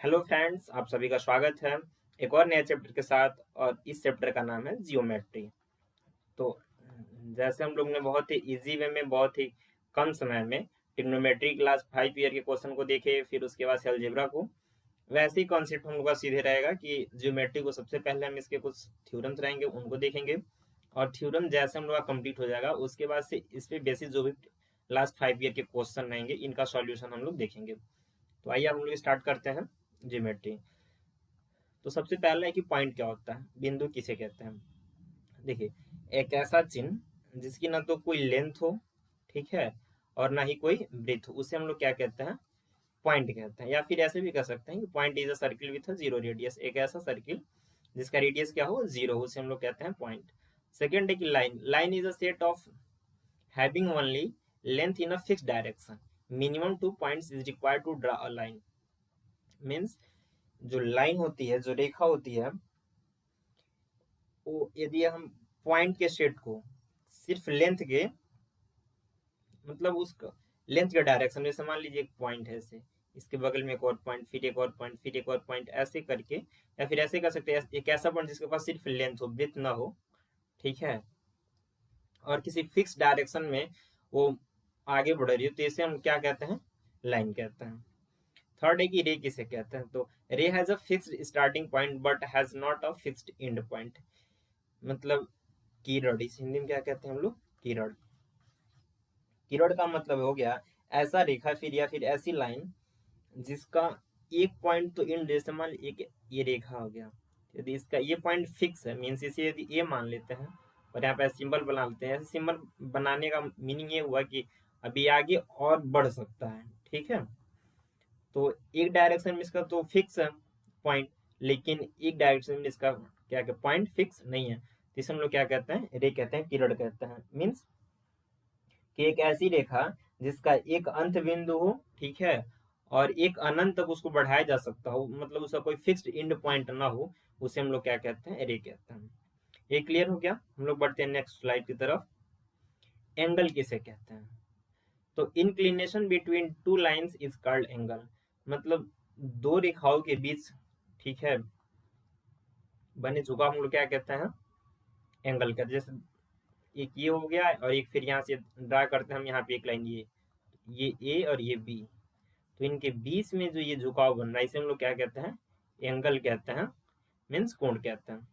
Hello friends, आप सभी का स्वागत है एक और नए चैप्टर के साथ। और इस चैप्टर का नाम है जियोमेट्री। तो जैसे हम लोग ने बहुत ही इजी वे में, बहुत ही कम समय में ट्रिग्नोमेट्री क्लास 5 ईयर के क्वेश्चन को देखे, फिर उसके बाद से अलजेब्रा को, वैसे ही कॉन्सेप्ट हम लोग का सीधे रहेगा कि जियोमेट्री को सबसे पहले हम इसके कुछ थ्योरम्स रहेंगे उनको देखेंगे। और थ्योरम जैसे हम लोग का कंप्लीट हो जाएगा उसके बाद से इस पे बेसिस जो भी लास्ट 5 ईयर के क्वेश्चन रहेंगे इनका सॉल्यूशन हम लोग देखेंगे। तो आइए हम लोग स्टार्ट करते हैं जियोमेट्री। तो सबसे पहला है कि पॉइंट क्या होता है, बिंदु किसे कहते हैं। देखिए, एक ऐसा चिन्ह जिसकी ना तो कोई लेंथ हो, ठीक है, और ना ही कोई ब्रेथ हो, उसे हम लोग क्या कहते हैं, पॉइंट कहते हैं। या फिर ऐसे भी कह सकते हैं कि point is a circle with a zero radius. एक ऐसा सर्किल जिसका रेडियस क्या हो, जीरो, उसे हम लोग कहते हैं पॉइंट। सेकेंड है कि line. Line is a set of having only length in a fix direction. Minimum 2 points is required to draw a line. Means जो लाइन होती है, जो रेखा होती है, वो यदि हम पॉइंट के सेट को सिर्फ लेंथ के, मतलब उसका लेंथ के डायरेक्शन में, जैसे मान लीजिए एक पॉइंट है, ऐसे इसके बगल में एक और पॉइंट, फिर एक और पॉइंट, फिर एक और पॉइंट, ऐसे करके, या फिर ऐसे कर सकते हैं एक ऐसा पॉइंट जिसके पास सिर्फ लेंथ हो, ब्रेथ ना हो, ठीक है, और किसी फिक्स डायरेक्शन में वो आगे बढ़ रही हो, तो इसे हम क्या कहते हैं, लाइन कहते हैं। थर्ड है कि रे किसे कहते हैं। तो रे has a fixed starting point but has not a fixed and point. मतलब किरण, इस हिंदी में क्या कहते हैं हम लोग, किरण। किरण का मतलब हो गया ऐसा रेखा, फिर या फिर ऐसी लाइन जिसका एक पॉइंट तो इन, जैसे मान एक ये रेखा हो गया, यदि इसका ये पॉइंट फिक्स है, मीन्स इसे यदि ए मान लेते हैं और यहाँ पे सिंबल बना लेते हैं, ऐसे सिंबल बनाने का मीनिंग ये हुआ कि अभी आगे और बढ़ सकता है, ठीक है। तो एक डायरेक्शन में इसका तो फिक्स है पॉइंट, लेकिन एक डायरेक्शन में इसका क्या क्या पॉइंट फिक्स नहीं है, तो इसे हम लोग क्या कहते हैं, रे कहते हैं, किरण कहते हैं। मीन्स कि एक ऐसी रेखा जिसका एक अंत बिंदु हो, ठीक है, और एक अनंत तक उसको बढ़ाया जा सकता हो, मतलब उसका कोई फिक्स्ड एंड पॉइंट ना हो, उसे हम लोग क्या कहते हैं, रे कहते हैं। ये क्लियर हो गया। हम लोग बढ़ते हैं नेक्स्ट स्लाइड की तरफ। एंगल किसे कहते हैं। तो inclination between two lines is called angle. मतलब दो रेखाओं के बीच, ठीक है, बने झुकाव हम लोग क्या कहते हैं, एंगल कहते हैं। जैसे एक ये हो गया और एक फिर यहाँ से ड्रा करते हैं हम, यहाँ पे एक लाइन, ये ए और ये बी, तो इनके बीच में जो ये झुकाव बन रहा है इसे हम लोग क्या कहते हैं, एंगल कहते हैं, मीन्स कोण कहते हैं।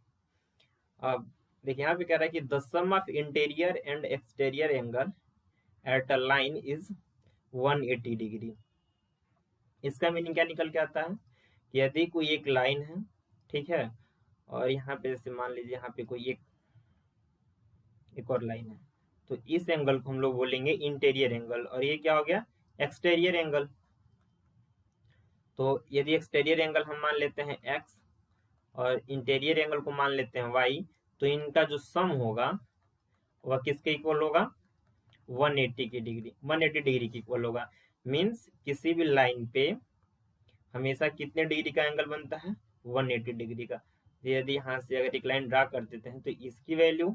अब देखिए यहाँ पे कह रहा है कि the sum of interior and exterior angle at a line is 180 डिग्री। इसका मीनिंग क्या निकल के आता है कि यदि कोई एक लाइन है, ठीक है, और यहाँ पे जैसे मान लीजिए यहाँ पे कोई एक और लाइन है, तो इस एंगल को हम लोग बोलेंगे इंटीरियर एंगल, और ये क्या हो गया, एक्सटीरियर एंगल। तो यदि एक्सटीरियर एंगल हम मान लेते हैं एक्स और इंटीरियर एंगल को मान लेते हैं वाई, तो इनका जो सम होगा वह किसके इक्वल होगा, 180 की डिग्री, 180 डिग्री की इक्वल होगा। मीन्स किसी भी लाइन पे हमेशा कितने डिग्री का एंगल बनता है, 180 डिग्री का। तो यदि यहाँ से अगर एक लाइन ड्रा कर देते हैं तो इसकी वैल्यू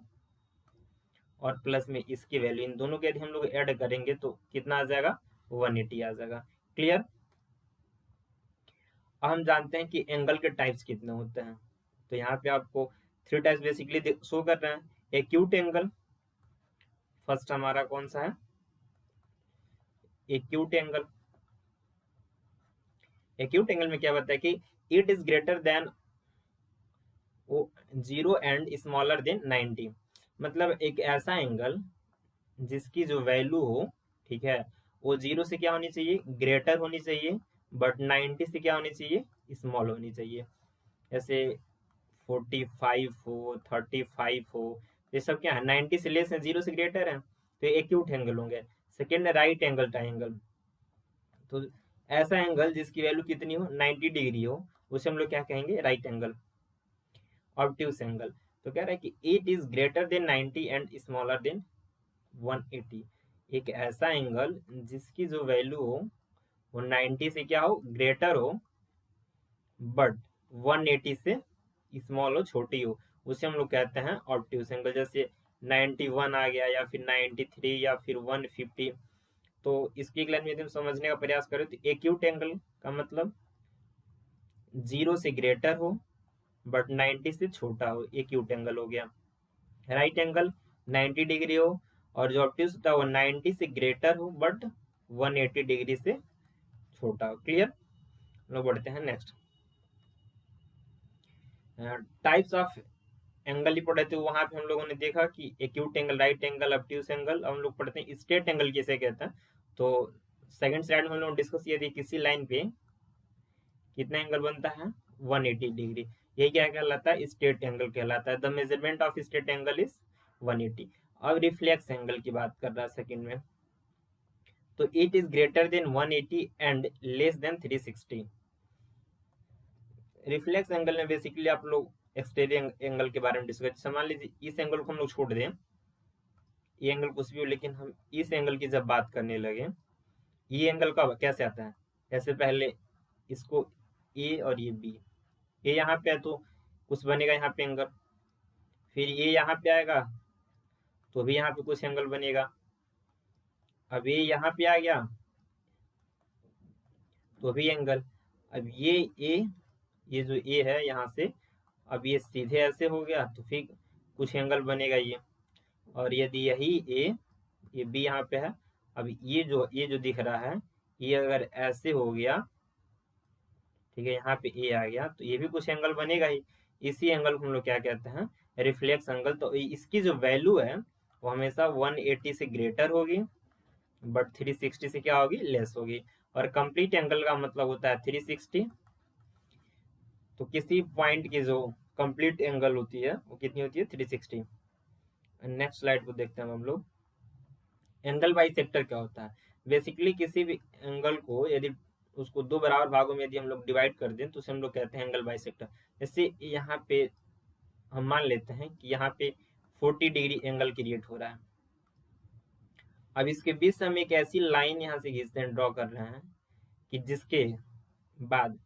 और प्लस में इसकी वैल्यू, इन दोनों के यदि हम लोग ऐड करेंगे तो कितना आ जाएगा, 180 आ जाएगा। क्लियर। अब हम जानते हैं कि एंगल के टाइप्स कितने होते हैं। तो यहाँ पे आपको 3 टाइप्स बेसिकली शो कर रहे हैं। एक्यूट एंगल फर्स्ट हमारा कौन सा है, एक्यूट एंगल। एक्यूट एंगल में क्या बताया है कि इट इज ग्रेटर देन वो 0 एंड स्मॉलर देन 90। मतलब एक ऐसा एंगल जिसकी जो वैल्यू हो, ठीक है, वो 0 से क्या होनी चाहिए, ग्रेटर होनी चाहिए, बट 90 से क्या होनी चाहिए, स्मॉल होनी चाहिए। जैसे 45 हो, 35 हो, ये सब क्या है, 90 से लेस है, 0 से ग्रेटर है, तो एक्यूट एंगल होंगे। Second right angle triangle. तो ऐसा एंगल जिसकी वैल्यू कितनी हो, 90 डिग्री हो, उसे हम लोग क्या कहेंगे, राइट एंगल। ऑब्ट्यूस एंगल, तो कह रहा है कि it is greater then 90 and smaller than 180। एक ऐसा एंगल जिसकी जो वैल्यू हो वो 90 से क्या हो, ग्रेटर हो, बट 180 से स्मॉल हो, छोटी हो, उसे हम लोग कहते हैं ऑब्ट्यूस एंगल। जैसे 91 आ गया, या फिर 93, या फिर 150। तो इसकी एक लाइन में यदि हम समझने का प्रयास करें तो एक्यूट एंगल का मतलब 0 से ग्रेटर हो बट 90 से छोटा हो, एक एक्यूट एंगल हो गया। राइट एंगल 90 डिग्री हो और जो ऑब्ट्यूज होता है वो 90 से ग्रेटर हो बट 180 डिग्री से छोटा हो। क्लियर? लोग बढ़ते हैं नेक्स्ट। टाइप्स ऑफ एंगल ही पढ़े थे, वहां पे हम लोगों ने देखा कि acute angle, right angle, obtuse angle. हम लोग पढ़ते हैं स्ट्रेट एंगल किसे कहते हैं। तो सेकंड स्लाइड में हम लोग डिस्कस किया था किसी लाइन पे कितना एंगल बनता है, 180 डिग्री। यही क्या कहलाता है, स्ट्रेट एंगल कहलाता है। The measurement of straight angle is 180। अब रिफ्लेक्स एंगल की बात कर रहा है सेकंड में, तो it is greater then 180 and less than 360। Reflex angle में बेसिकली आप लोग एक्सटीरियर एंगल के बारे में डिस्कस, मान लीजिए इस एंगल को हम लोग छोड़ दें, ये एंगल कुछ भी हो, लेकिन हम इस एंगल की जब बात करने लगे, ये एंगल का कैसे आता है, ऐसे पहले इसको ए और ये बी, ये यहाँ पे है तो कुछ बनेगा यहाँ पे एंगल, फिर ये यहाँ पे आएगा तो भी यहाँ पे कुछ एंगल बनेगा, अब ये यहाँ पे आ गया तो भी एंगल, अब ये जो ए है यहाँ से, अब ये सीधे ऐसे हो गया तो फिर कुछ एंगल बनेगा ये, और यदि यही ये बी यहाँ पे है, अब ये जो दिख रहा है ये अगर ऐसे हो गया, ठीक है, यहाँ पे ए आ गया तो ये भी कुछ एंगल बनेगा ही। इसी एंगल को हम लोग क्या कहते हैं, रिफ्लेक्स एंगल। तो इसकी जो वैल्यू है वो हमेशा 180 से ग्रेटर होगी बट 360 से क्या होगी, लेस होगी। और कंप्लीट एंगल का मतलब होता है 360। तो किसी पॉइंट की जो कंप्लीट एंगल होती है वो कितनी होती है, 360। नेक्स्ट स्लाइड को देखते हैं हम लोग। एंगल बाइसेक्टर क्या होता है, बेसिकली किसी भी एंगल को यदि उसको दो बराबर भागों में यदि हम लोग डिवाइड कर दें तो उसे हम लोग कहते हैं एंगल बाइसेक्टर। जैसे यहाँ पे हम मान लेते हैं कि यहाँ पे 40 डिग्री एंगल क्रिएट हो रहा है। अब इसके बीच से हम एक ऐसी लाइन यहाँ से खींचते हैं, ड्रॉ कर रहे हैं कि जिसके बाद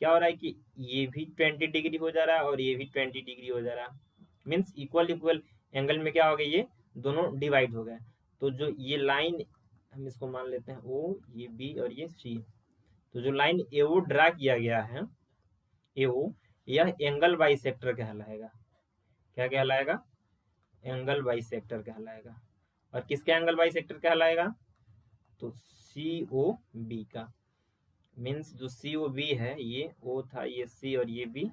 क्या हो रहा है कि ये भी 20 डिग्री हो जा रहा है और ये भी 20 डिग्री हो जा रहा है, मीन्स इक्वल इक्वल एंगल में क्या हो गया, ये दोनों डिवाइड हो गए। तो जो ये लाइन हम इसको मान लेते हैं ओ, ये बी और ये सी, तो जो लाइन ए ओ ड्रा किया गया है ए ओ, यह एंगल बाइसेक्टर कहलाएगा। क्या कहलाएगा, एंगल बाइसेक्टर कहलाएगा। और किसका एंगल बाइसेक्टर कहलाएगा, तो सी ओ बी का, मीन्स जो सी ओ बी है, ये ओ था, ये सी और ये बी,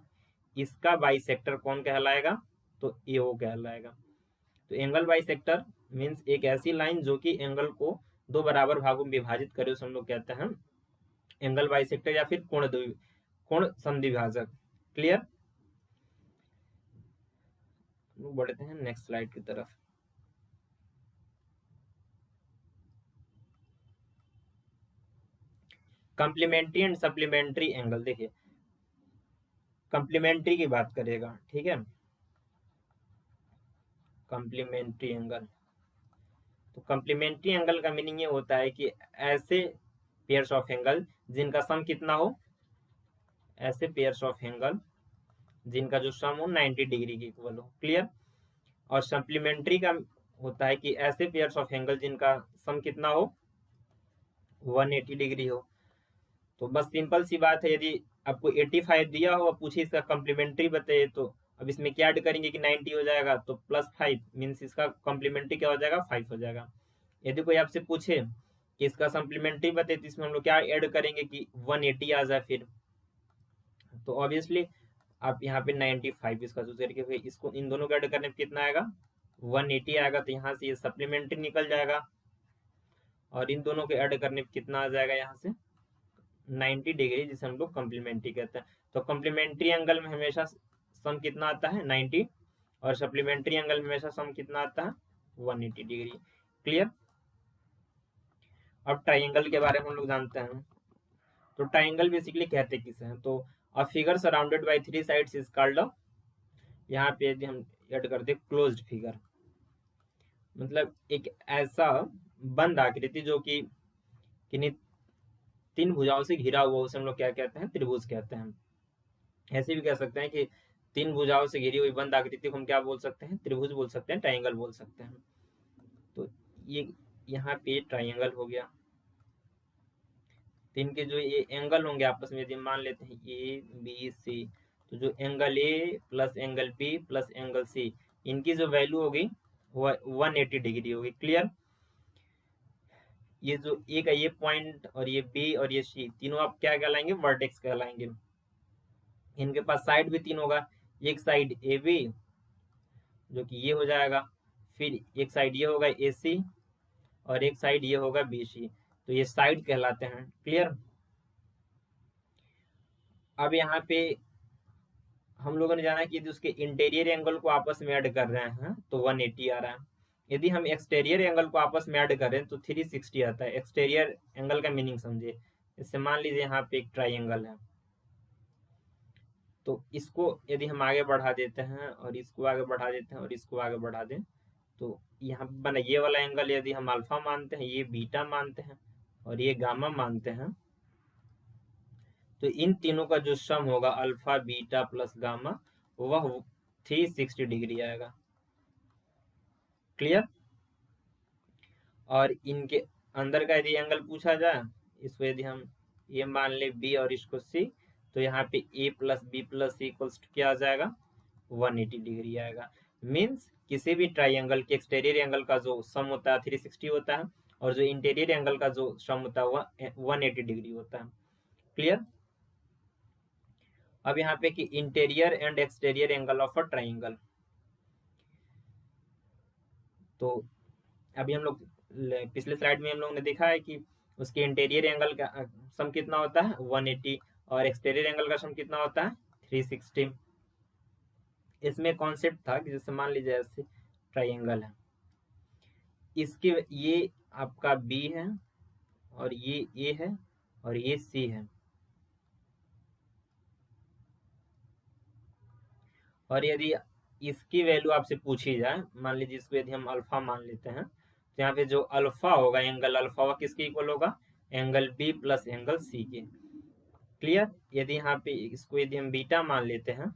इसका बाइसेक्टर कौन कहलाएगा, तो ए ओ कहलाएगा। तो एंगल बाइसेक्टर मीन्स एक ऐसी लाइन जो कि एंगल को दो बराबर भागों में विभाजित करे, उसे हम लोग कहते हैं एंगल बाइसेक्टर या फिर कोण समद्विभाजक। क्लियर? बढ़ते हैं नेक्स्ट स्लाइड की तरफ। कंप्लीमेंट्री एंड सप्लीमेंट्री एंगल, देखिए कंप्लीमेंट्री की बात करेगा, ठीक है, कंप्लीमेंट्री एंगल। तो कंप्लीमेंट्री एंगल का मीनिंग ये होता है कि ऐसे पेयर्स ऑफ एंगल जिनका सम कितना हो, ऐसे पेयर्स ऑफ एंगल जिनका जो सम हो 90 डिग्री के इक्वल हो। क्लियर? और सप्लीमेंट्री का होता है कि ऐसे पेयर्स ऑफ एंगल जिनका सम कितना हो, 180 डिग्री हो। तो बस सिंपल सी बात है, यदि आपको 85 दिया हो, पूछे इसका कम्प्लीमेंट्री बताइए, तो अब इसमें क्या ऐड करेंगे कि 90 हो जाएगा, तो +5 मीन्स इसका कम्प्लीमेंट्री क्या हो जाएगा, 5 हो जाएगा। यदि कोई आपसे पूछे कि इसका सप्लीमेंट्री बताइए, तो इसमें हम लोग क्या ऐड करेंगे कि 180 आ जाए फिर, तो ऑब्वियसली आप यहाँ पे 95 इसका चूज करके फिर इसको इन दोनों को ऐड करने पे कितना आएगा, 180 आएगा। तो यहाँ से ये सप्लीमेंट्री निकल जाएगा और इन दोनों को ऐड करने पे कितना आ जाएगा, यहाँ से 90 डिग्री, जिसे हम लोग कम्प्लीमेंट्री कहते हैं। तो कम्प्लीमेंट्री एंगल में हमेशा सम कितना आता है, 90, और सप्लीमेंट्री एंगल में हमेशा सम कितना आता है, 180 डिग्री। क्लियर? अब ट्राइंगल के बारे में हम लोग जानते हैं। तो ट्राइंगल बेसिकली कहते किसे हैं, तो a figure surrounded by 3 sides is called a, यहाँ पे यदि हम ऐड कर दे क्लोज्ड फिगर, मतलब एक ऐसा बंद आकृति जो कि किन्हीं 3 भुजाओं से घिरा हुआ, उसे हम लोग क्या कहते हैं, त्रिभुज कहते हैं। ऐसे भी कह सकते हैं कि 3 भुजाओं से घिरी हुई बंद आकृति को हम क्या बोल सकते हैं, त्रिभुज बोल सकते हैं, ट्राइंगल बोल सकते हैं। तो ये यहाँ पे ट्राइंगल हो गया। तो इनके जो ये एंगल होंगे आपस में यदि मान लेते हैं ए बी सी, तो जो angle A plus angle B plus angle C, इनकी जो वैल्यू होगी वो 180 डिग्री होगी। क्लियर? ये जो ए का ये पॉइंट और ये बी और ये सी तीनों आप क्या कहलाएंगे? वर्टेक्स कहलाएंगे। इनके पास साइड भी तीन होगा, एक साइड ए बी जो कि ये हो जाएगा, फिर एक साइड ये होगा ए सी और एक साइड ये होगा बी सी, तो ये साइड कहलाते हैं। क्लियर? अब यहाँ पे हम लोगों ने जाना कि यदि उसके इंटीरियर एंगल को आपस में ऐड कर रहे हैं तो 180 आ रहा है। यदि हम एक्सटीरियर एंगल को आपस में ऐड कर रहे हैं तो 360 आता है। एक्सटीरियर एंगल का मीनिंग समझिए। इससे मान लीजिए यहाँ पे एक ट्राइंगल है, तो इसको यदि हम आगे बढ़ा देते हैं और इसको आगे बढ़ा देते हैं और इसको आगे बढ़ा दें, तो यहाँ पे बना ये वाला एंगल यदि हम अल्फा मानते हैं, ये बीटा मानते हैं और ये गामा मानते हैं, तो इन तीनों का जो सम होगा अल्फा बीटा प्लस गामा वह 360 डिग्री आएगा। क्लियर? और इनके अंदर का यदि एंगल पूछा जाए, इसको यदि हम ये मान ले बी और इसको सी, तो यहाँ पे A plus B plus C equals to क्या आ जाएगा? 180 डिग्री आएगा। मीन्स किसी भी ट्राइंगल के एक्सटीरियर एंगल का जो सम होता है 360 होता है और जो इंटीरियर एंगल का जो सम होता है वह 180 डिग्री होता है। क्लियर? अब यहाँ पे कि interior and exterior angle of a triangle, तो अभी हम लोग पिछले स्लाइड में हम लोगों ने देखा है कि उसके इंटीरियर एंगल का सम कितना होता है? 180 और एक्सटीरियर एंगल का सम कितना होता है? 360। इसमें कॉन्सेप्ट था कि जैसे मान लीजिए ऐसे ट्राइंगल है, इसके ये आपका बी है और ये ए है और ये सी है, और यदि इसकी वैल्यू आपसे पूछी जाए, मान लीजिए इसको यदि हम अल्फा मान लेते हैं, तो यहाँ पे जो अल्फा होगा एंगल अल्फा वह किसके इक्वल होगा? Angle B plus angle C के। क्लियर? यदि यहाँ पे इसको यदि हम बीटा मान लेते हैं,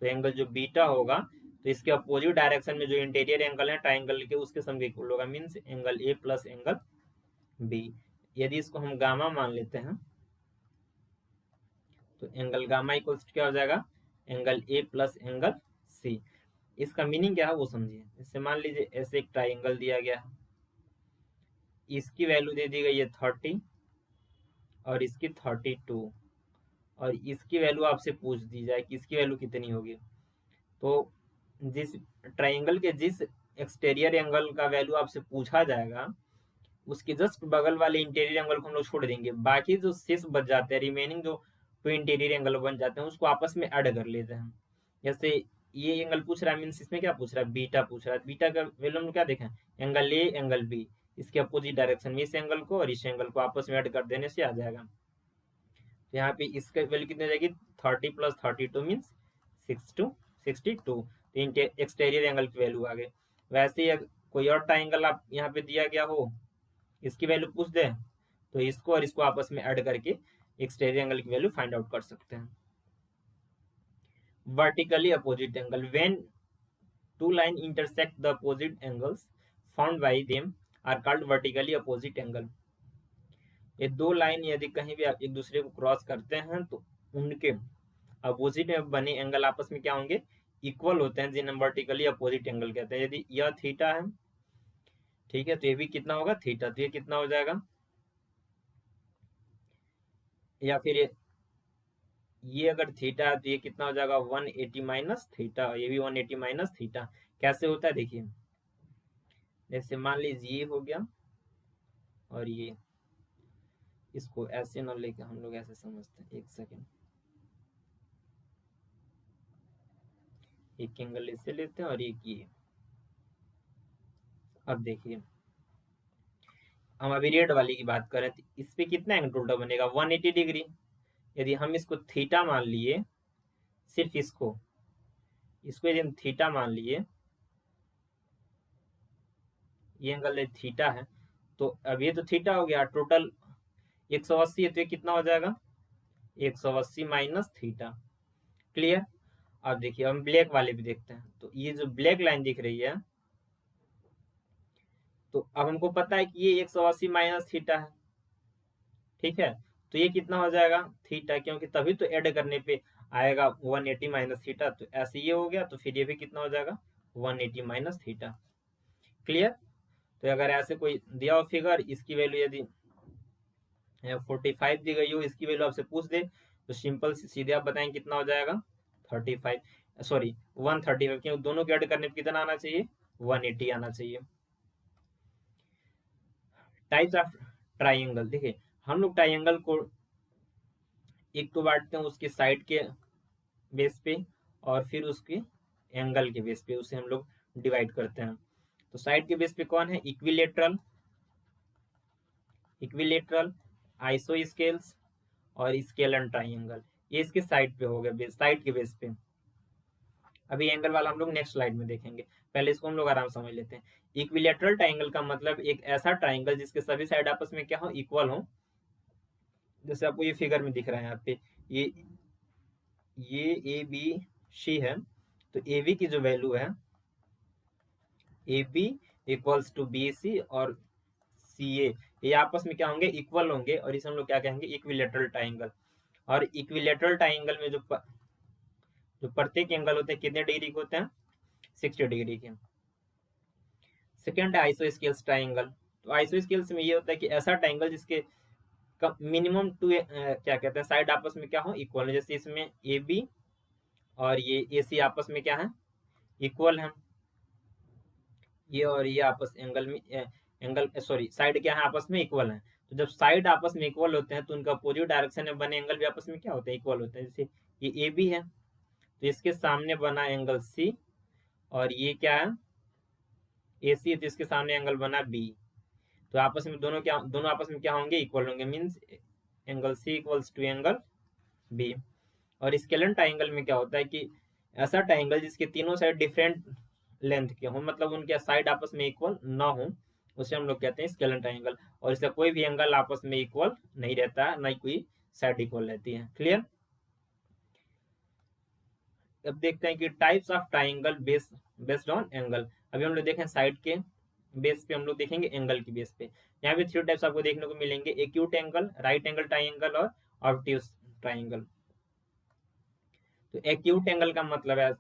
तो एंगल जो बीटा होगा तो इसके अपोजिट डायरेक्शन में जो इंटीरियर एंगल है ट्राइंगल के उसके सम के इक्वल होगा, means angle A plus angle B. यदि इसको हम गामा मान लेते हैं, तो एंगल गामा इक्वल्स क्या हो जाएगा? Angle A plus angle C. इसका मीनिंग क्या है वो समझिए। इससे मान लीजिए ऐसे एक ट्राइंगल दिया गया है, इसकी वैल्यू दे दी गई है 30 और इसकी 32, और इसकी वैल्यू आपसे पूछ दी जाए कि इसकी वैल्यू कितनी होगी, तो जिस ट्राइंगल के जिस एक्सटीरियर एंगल का वैल्यू आपसे पूछा जाएगा उसके जस्ट बगल वाले इंटीरियर एंगल को हम लोग छोड़ देंगे, बाकी जो शेष बच जाते हैं रिमेनिंग जो टू इंटीरियर एंगल बन जाते हैं उसको आपस में ऐड कर लेते हैं। जैसे ये एंगल पूछ रहा है, मीन्स इसमें क्या पूछ रहा है? बीटा पूछ रहा है। बीटा का वैल्यू हम क्या देखें? एंगल ए एंगल बी, इसके अपोजिट डायरेक्शन में इस एंगल को और इस एंगल को आपस में ऐड कर देने से आ जाएगा। तो यहाँ पे इसका वैल्यू कितनी जाएगी? 30 प्लस 32 मीन्स 62। एक्सटीरियर एंगल की वैल्यू आ गई। वैसे ही कोई और ट्राइंगल आप यहाँ पे दिया गया हो, इसकी वैल्यू पूछ दे, तो इसको और इसको आपस में ऐड करके एक्सटीरियर एंगल की वैल्यू फाइंड आउट कर सकते हैं। Vertically opposite angle, when two line intersect the opposite angles found by them are called vertically opposite angle. ये दो लाइन यदि कहीं भी आप एक दूसरे को क्रॉस करते हैं तो उनके अपोजिट में बने एंगल आपस में क्या होंगे? इक्वल होते हैं, जिन्हें हम वर्टिकली अपोजिट एंगल कहते हैं। यदि यह थीटा है, ठीक है, तो ये भी कितना होगा? थीटा। तो ये कितना हो जाएगा? या फिर ये अगर थीटा है तो ये कितना हो जाएगा? 180 माइनस थीटा। ये भी 180 माइनस थीटा। कैसे होता है देखिए, जैसे मान लीजिए ये हो गया और ये, इसको ऐसे न लेके हम लोग ऐसे समझते हैं। एक सेकेंड, एक एंगल इससे लेते हैं और एक ये। अब देखिए हम अभी रेड वाली की बात करें तो इस पे कितना एंगल उल्टा बनेगा? 180 डिग्री। यदि हम इसको थीटा मान लिए, सिर्फ इसको इसको यदि हम थीटा मान लिए, ये एंगल थीटा है, तो अब ये तो थीटा हो गया। टोटल 180 है तो ये कितना हो जाएगा? 180 माइनस थीटा। क्लियर? अब देखिए हम ब्लैक वाले भी देखते हैं, तो ये जो ब्लैक लाइन दिख रही है, तो अब हमको पता है कि ये 180 माइनस थीटा है। ठीक है, तो ये कितना हो जाएगा थीटा, क्योंकि तभी तो ऐड करने पे आएगा 180 माइनस थीटा। तो ऐसे ये हो गया, तो फिर ये भी कितना हो जाएगा 180 माइनस थीटा। क्लियर। तो अगर ऐसे कोई दिया हो फिगर, इसकी वैल्यू यदि 45 दी गई हो, इसकी वैल्यू आपसे पूछ दे, तो सिंपल सीधे आप बताएं कितना हो जाएगा 35, सॉरी 135, क्योंकि दोनों के ऐड करने पे कितना आना चाहिए 180 आना चाहिए। टाइप्स ऑफ ट्राइंगल, देखिए हम लोग ट्राइंगल को एक तो बांटते हैं उसके साइड के बेस पे, और फिर उसके एंगल के बेस पे उसे हम लोग डिवाइड करते हैं। तो साइड के बेस पे कौन है, इक्विलेटरल, इक्विलेटरल, आइसोस्केल्स और स्केलन ट्राइंगल, ये इसके साइड पे हो गया, साइड के बेस पे। अभी एंगल वाला हम लोग नेक्स्ट स्लाइड में देखेंगे, पहले इसको हम लोग आराम समझ लेते हैं। इक्विलेटरल ट्राइंगल का मतलब एक ऐसा ट्राइंगल जिसके सभी साइड आपस में क्या हो, इक्वल हो। जैसे आपको ये फिगर में दिख रहा है यहाँ पे, ये ए बी सी है, तो ए बी की जो वैल्यू है A B equals to B C और सी ए, ये आपस में क्या होंगे, इक्वल होंगे, और इसे हम लोग क्या कहेंगे, इक्विलेटरल ट्राइंगल। और इक्विलेटरल ट्राइंगल में जो प्रत्येक एंगल होते हैं कितने डिग्री के होते हैं, 60 डिग्री के। सेकेंड है आइसोस्केल्स ट्राइंगल। तो आइसोस्केल्स में ये होता है कि ऐसा ट्राइंगल जिसके मिनिमम टू क्या कहते हैं, साइड आपस में क्या हो, इक्वल है। जैसे इसमें ए बी और ये ए सी आपस में क्या है, इक्वल है। ये और ये आपस एंगल में एंगल सॉरी साइड क्या है, आपस में इक्वल है। तो जब साइड आपस में इक्वल होते हैं तो उनका अपोजिट डायरेक्शन में बने एंगल भी आपस में क्या होते हैं, इक्वल होते हैं। जैसे ये ए बी है, तो इसके सामने बना एंगल सी, और ये क्या है ए सी, तो इसके सामने एंगल बना बी। तो आपस में दोनों आपस में क्या होंगे, इक्वल होंगे, means angle C equals to angle B. और स्केलन ट्राइंगल में क्या होता है कि ऐसा ट्राइंगल जिसके तीनों साइड डिफरेंट लेंथ के हो, मतलब उनके साइड आपस में इक्वल ना हो, उसे हम लोग कहते हैं स्केलन ट्राइंगल। और इसका कोई भी एंगल आपस में इक्वल नहीं रहता है, ना ही कोई साइड इक्वल रहती है। क्लियर। अब देखते हैं कि types of triangle based on angle. अभी हम लोग देखें साइड के बेस पे, हम लोग देखेंगे एंगल के बेस पे। यहाँ पे 3 टाइप्स आपको देखने को मिलेंगे, acute angle, right angle triangle और ऑब्ट्यूज ट्राइंगल। तो एक्यूट एंगल का मतलब है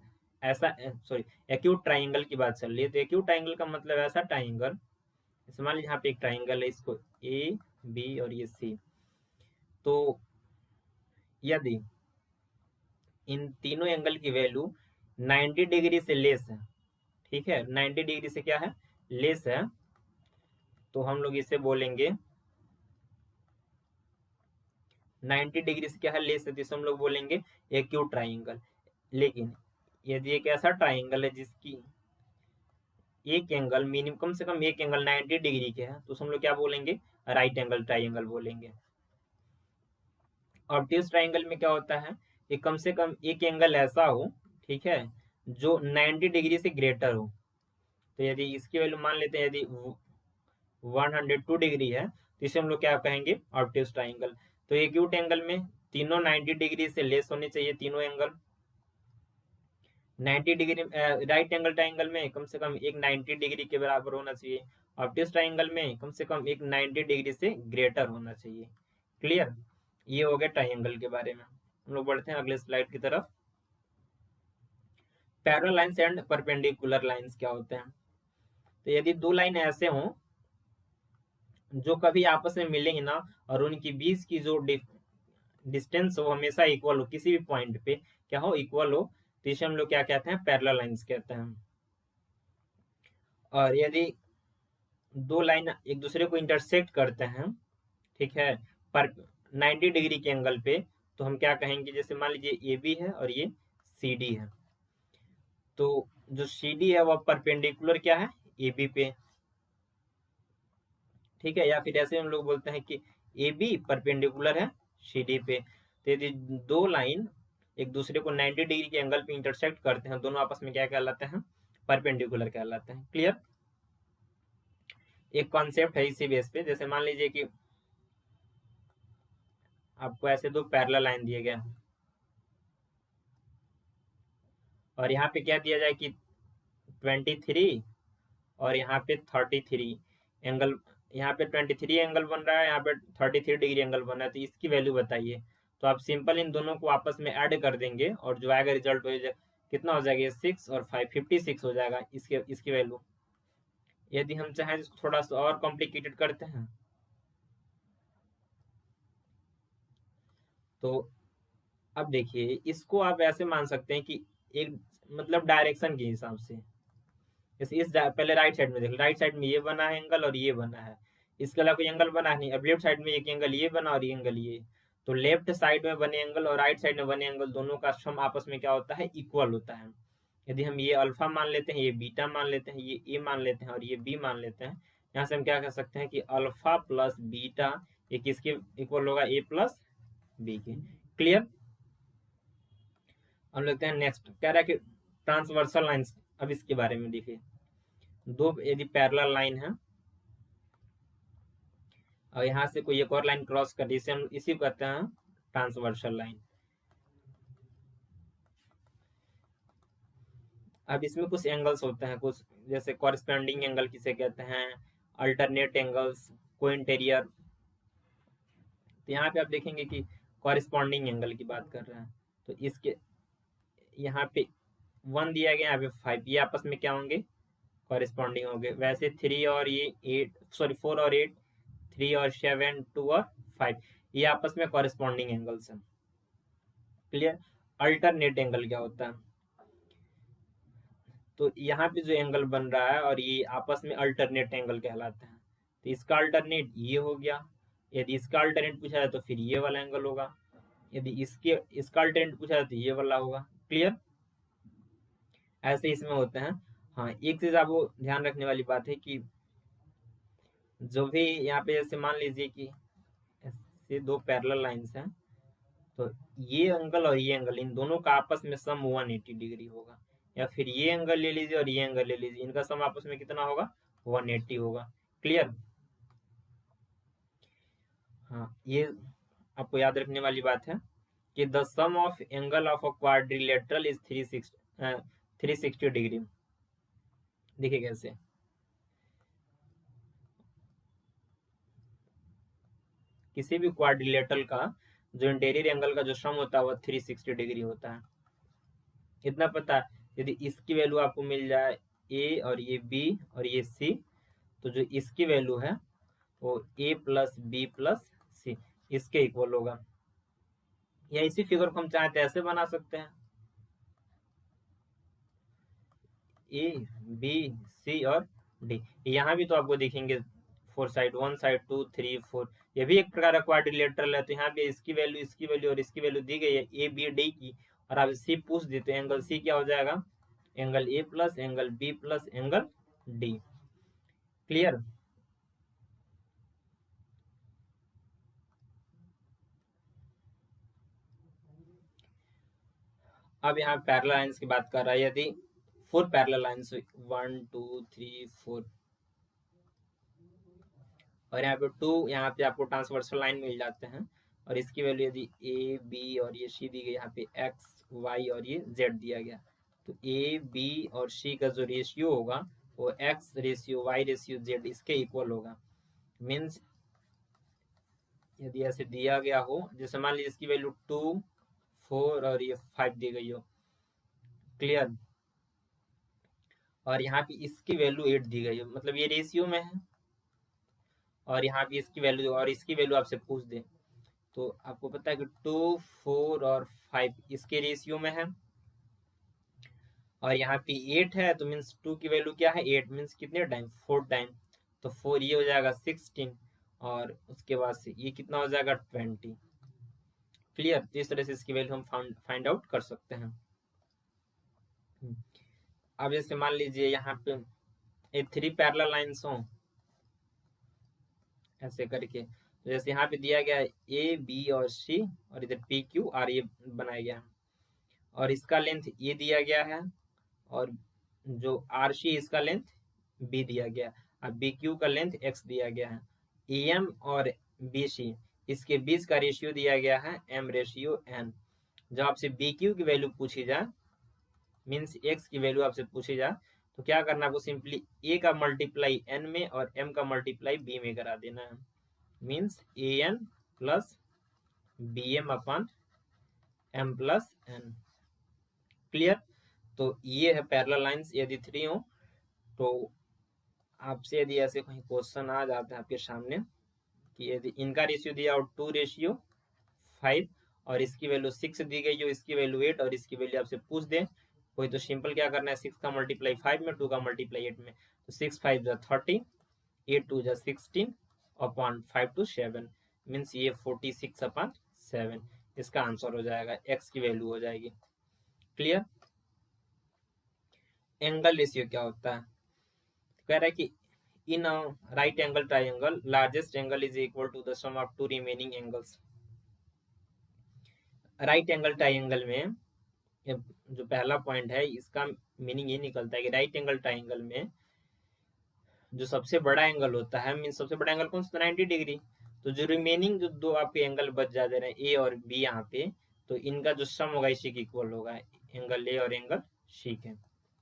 ऐसा, सॉरी एक्यूट ट्राइंगल की बात चल रही है। तो एक्यूट ट्राइंगल का मतलब ऐसा ट्राइंगल, मान लीजिए यहाँ पे एक ट्राइंगल है, इसको ए बी और ये सी। तो यदि इन तीनों एंगल की वैल्यू 90 डिग्री से लेस है, ठीक है, 90 डिग्री से क्या है, लेस है, तो हम लोग इसे बोलेंगे 90 डिग्री से क्या है, लेस है, तो इसे हम लोग बोलेंगे एक्यूट ट्राइंगल। लेकिन यदि एक ऐसा ट्राइंगल है जिसकी एक एंगल मिनिमम, कम से कम एक एंगल 90 डिग्री के है, तो हम लोग क्या बोलेंगे, राइट एंगल ट्राइंगल बोलेंगे। ऑब्ट्यूज ट्राइंगल में क्या होता है कि कम से कम एक एंगल ऐसा हो, ठीक है, जो 90 डिग्री से ग्रेटर हो। तो यदि इसकी वैल्यू मान लेते हैं, यदि 102 डिग्री है, तो इसे हम लोग क्या कहेंगे, ऑब्ट्यूज ट्राइंगल। तो एक्यूट एंगल में तीनों 90 डिग्री से लेस होने चाहिए, तीनों angle 90 degree. Right angle triangle में कम से कम एक 90 डिग्री के बराबर होना चाहिए। ऑब्ट्यूज ट्राइंगल में कम से कम एक 90 डिग्री से ग्रेटर होना चाहिए। क्लियर। ये हो गया ट्राइंगल के बारे में। हम लोग बढ़ते हैं अगले स्लाइड की तरफ। Parallel lines and perpendicular lines क्या होते हैं। तो यदि दो लाइन ऐसे हों जो कभी आपस में मिले ही ना, और उनकी बीच की जो डिस्टेंस हो हमेशा इक्वल हो, किसी भी पॉइंट पे क्या हो, इक्वल हो, तो इसे हम लोग क्या कहते हैं, पैरेलल लाइंस कहते हैं। और यदि दो लाइन एक दूसरे को इंटरसेक्ट करते हैं, ठीक है, पर 90 डिग्री के एंगल पे, तो हम क्या कहेंगे, जैसे मान लीजिए ए बी है और ये सी डी है, तो जो सी डी है वह परपेंडिकुलर क्या है, ए बी पे, ठीक है। या फिर ऐसे हम लोग बोलते हैं कि ए बी परपेंडिकुलर है सी डी पे। तो यदि दो लाइन एक दूसरे को 90 डिग्री के एंगल पे इंटरसेक्ट करते हैं, दोनों आपस में क्या कहलाते हैं, परपेंडिकुलर कहलाते हैं। क्लियर। एक कॉन्सेप्ट है इसी बेस पे, जैसे मान लीजिए कि आपको ऐसे दो पैरेलल लाइन दिए गए हैं, और यहाँ पे क्या दिया जाए कि 23 और यहाँ पे 33 एंगल यहाँ पे 23 एंगल बन रहा है, यहाँ पे 33 डिग्री एंगल बन रहा है, तो इसकी वैल्यू बताइए। तो आप सिंपल इन दोनों को आपस में ऐड कर देंगे और जो आएगा रिजल्ट हो जाए कितना हो जाएगा, 6 और 5 56 हो जाएगा इसकी वैल्यू। यदि हम चाहें इसको थोड़ा सा और कॉम्प्लिकेटेड करते हैं तो अब देखिए, इसको आप ऐसे मान सकते हैं कि एक मतलब डायरेक्शन के हिसाब से, जैसे पहले राइट साइड में देख, राइट साइड में ये बना है एंगल और ये बना है, इसके अलावा कोई एंगल बना नहीं। अब लेफ्ट साइड में एक एंगल ये बना और ये एंगल ये, तो लेफ्ट साइड में बने एंगल और राइट साइड में बने एंगल दोनों का सम आपस में क्या होता है, इक्वल होता है। यदि हम ये अल्फा मान लेते हैं, ये बीटा मान लेते हैं, ये ए मान लेते हैं और ये बी मान लेते हैं, यहाँ से हम क्या कह सकते हैं कि अल्फा प्लस बीटा ये किसके इक्वल होगा, ए प्लस बी के। क्लियर। हम लेते हैं नेक्स्ट, कह रहा है कि ट्रांसवर्सल लाइंस। अब इसके बारे में देखिए, दो यदि पैरेलल लाइन है और यहाँ से कोई एक और लाइन क्रॉस कर, इसे हम इसी को कहते हैं ट्रांसवर्सल लाइन। अब इसमें कुछ एंगल्स होते हैं, कुछ जैसे कॉरेस्पॉन्डिंग एंगल किसे कहते हैं, अल्टरनेट एंगल्स, कोइंटेरियर। तो यहाँ पे आप देखेंगे कि कॉरेस्पॉन्डिंग एंगल की बात कर रहे हैं, तो इसके यहाँ पे 1 दिया गया, यहाँ पे 5, ये आपस में क्या होंगे, कॉरेस्पॉन्डिंग होंगे। वैसे 3 और ये 8, सॉरी 4 और 8, 3 और 7, 2 और 5, ये आपस में कॉरेस्पॉन्डिंग एंगल्स हैं। क्लियर। अल्टरनेट एंगल क्या होता है, तो यहाँ पे जो एंगल बन रहा है और ये आपस में अल्टरनेट एंगल कहलाते हैं। तो इसका अल्टरनेट ये हो गया, यदि इसका अल्टरनेट पूछा जाए तो फिर ये वाला एंगल होगा, यदि इसका अल्टरनेट पूछा जाए तो ये वाला होगा। क्लियर। ऐसे इसमें होते हैं। हाँ, एक चीज आपको ध्यान रखने वाली बात है कि जो भी यहाँ पे जैसे मान लीजिए कि ऐसे दो पैरेलल लाइंस हैं, तो ये एंगल और ये एंगल, इन दोनों का आपस में सम 180 डिग्री होगा। या फिर ये एंगल ले लीजिए और ये एंगल ले लीजिए, इनका सम आपस में कितना होगा, 180 होगा। क्लियर। हाँ, ये आपको याद रखने वाली बात है कि the sum of angle of a quadrilateral is 360 degree. देखिए कैसे, किसी भी क्वाड्रिलेटरल का जो इंटीरियर एंगल का जो सम होता है वह 360 डिग्री होता है। इतना पता है, यदि इसकी वैल्यू आपको मिल जाए ए और ये बी और ये सी, तो जो इसकी वैल्यू है वो ए प्लस बी प्लस सी इसके इक्वल होगा। या इसी फिगर को हम चाहते हैं ऐसे बना सकते हैं, ए बी सी और डी। यहाँ भी तो आपको दिखेंगे 4 साइड, 1 साइड, 2 3 4, ये भी एक प्रकार का क्वाड्रिलेटरल है। तो यहाँ पे इसकी वैल्यू और इसकी वैल्यू दी गई है ए बी डी की, और आप सी पूछ देते हैं, एंगल सी क्या हो जाएगा, angle A plus angle B plus angle D. Clear. अब यहाँ पैरेलल लाइंस की बात कर रहा है, यदि 4 पैरेलल लाइंस 1 2 3 4 और यहाँ पे 2, यहाँ पे आपको ट्रांसवर्सल लाइन मिल जाते हैं, और इसकी वैल्यू यदि ए बी और ये सी दी गई, यहाँ पे एक्स वाई और ये जेड दिया गया, तो ए बी और सी का जो रेशियो होगा वो X ratio Y ratio Z इसके इक्वल होगा। मीन्स यदि ऐसे दिया गया हो, जैसे मान लीजिए इसकी वैल्यू 2 4 और ये 5 दी गई हो। क्लियर। और यहाँ पे इसकी वैल्यू 8 दी गई हो, मतलब ये रेशियो में है, और यहाँ पे इसकी वैल्यू और इसकी वैल्यू आपसे पूछ दे, तो आपको पता है कि 2 4 और 5 इसके रेशियो में है, और यहाँ पे 8 है, तो मीन्स 2 की वैल्यू क्या है, 8 मीन्स कितने टाइम, 4 टाइम, तो 4 ये हो जाएगा 16, और उसके बाद से ये कितना हो जाएगा 20। क्लियर। तो इस तरह से इसकी वैल्यू हम फाइंड आउट कर सकते हैं। अब जैसे मान लीजिए यहाँ पे ये 3 पैरेलल लाइंस हो ऐसे करके, तो जैसे यहाँ पे दिया गया है ए बी और सी, और इधर पी क्यू आर ये बनाया गया है, और इसका लेंथ ये दिया गया है, और जो आर सी इसका लेंथ बी दिया गया है, और बी क्यू का लेंथ एक्स दिया गया है। ए एम और बी सी इसके बीच का रेशियो दिया गया है एम रेशियो एन। जब आपसे बी क्यू की वैल्यू पूछी जाए, मीन्स एक्स की वैल्यू आपसे पूछी जाए, तो क्या करना है आपको, सिंपली ए का मल्टीप्लाई एन में और एम का मल्टीप्लाई बी में करा देना है। Means A N plus B M upon M plus N. Clear. तो ये है पैरेलल लाइंस यदि 3 हो तो आपसे यदि ऐसे कोई क्वेश्चन आ जाता है आपके सामने कि यदि इनका रेशियो दिया हो 2:5 और इसकी वैल्यू 6 दी गई हो, इसकी वैल्यू 8 और इसकी वैल्यू आपसे पूछ दे कोई, तो सिंपल क्या करना है, 6 का मल्टीप्लाई 5 में, 2 का मल्टीप्लाई 8 में। तो 6 5 जा 30, 8 2 जा 16 अपॉन 5 to 7 मीन्स ये 46/7 इसका आंसर हो जाएगा, एक्स की वैल्यू हो जाएगी। क्लियर। एंगल रेशियो क्या होता है, कह रहा है कि in right angle triangle largest angle is equal to the sum of 2 remaining angles. Right angle triangle में जो पहला पॉइंट है इसका मीनिंग ये निकलता है कि राइट एंगल ट्राइंगल में जो सबसे बड़ा एंगल होता है, मीन सबसे बड़ा एंगल कौन सा, 90 डिग्री। तो जो रिमेनिंग जो दो आपके एंगल बच जा रहे हैं ए और बी यहाँ पे, तो इनका जो सम होगा इसी के इक्वल होगा, एंगल ए और एंगल सी के,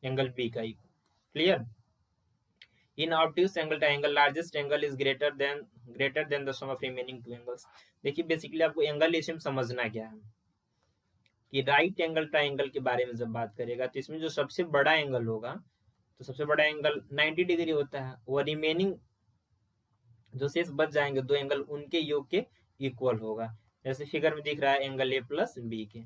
एंगल बी का equal. Clear. In obtuse angle triangle largest angle is greater than the sum of remaining two angles. देखिए बेसिकली आपको एंगल रेशियो में समझना क्या है कि राइट एंगल ट्रायंगल के बारे में जब बात करेगा तो इसमें जो सबसे बड़ा एंगल होगा, तो सबसे बड़ा एंगल 90 डिग्री होता है, और रिमेनिंग जो शेष बच जाएंगे दो एंगल उनके योग के इक्वल होगा, जैसे फिगर में दिख रहा है एंगल ए प्लस बी के।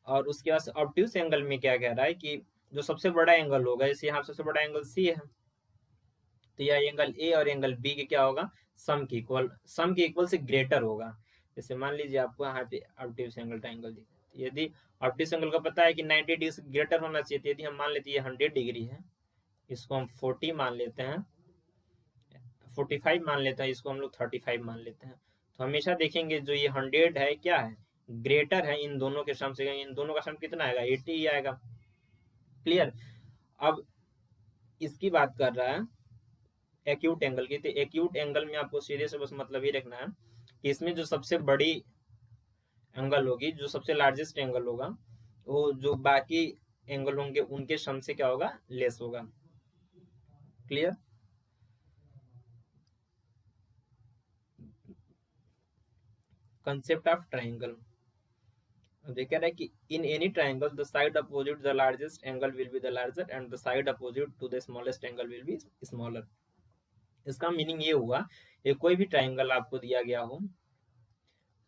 और उसके बाद ऑब्ट्यूज एंगल में क्या कह रहा है कि जो सबसे बड़ा एंगल होगा, जैसे यहाँ सबसे बड़ा एंगल सी है, तो यह एंगल ए और एंगल बी के क्या होगा, सम के इक्वल से ग्रेटर होगा। जैसे मान लीजिए आपको यहाँ पे ऑब्ट्यूज एंगल ट्रायंगल दिखा, यदि ऑब्ट्यूज एंगल का पता है कि 90 डिग्री से ग्रेटर होना चाहिए, तो यदि हम मान लेते हैं 100 डिग्री है, इसको हम 40 मान लेते हैं, 45 मान लेते हैं, इसको हम लोग 35 मान लेते हैं, तो हमेशा देखेंगे जो ये 100 है क्या है, ग्रेटर है इन दोनों के सम से। इन दोनों का सम कितना आएगा, 80 ही आएगा। क्लियर। अब इसकी बात कर रहा है एक्यूट एंगल की, तो एक्यूट एंगल में आपको सीधे से बस मतलब ये रखना है कि इसमें जो सबसे बड़ी एंगल होगी, जो सबसे लार्जेस्ट एंगल होगा, वो जो बाकी एंगल होंगे उनके सम से क्या होगा, लेस होगा। क्लियर। कंसेप्ट ऑफ ट्राइंगल कह रहा है कि in any triangle the side opposite the largest angle will be the larger and the side opposite to the smallest angle will be smaller. इसका मीनिंग ये हुआ, ये कोई भी ट्राइंगल आपको दिया गया हो,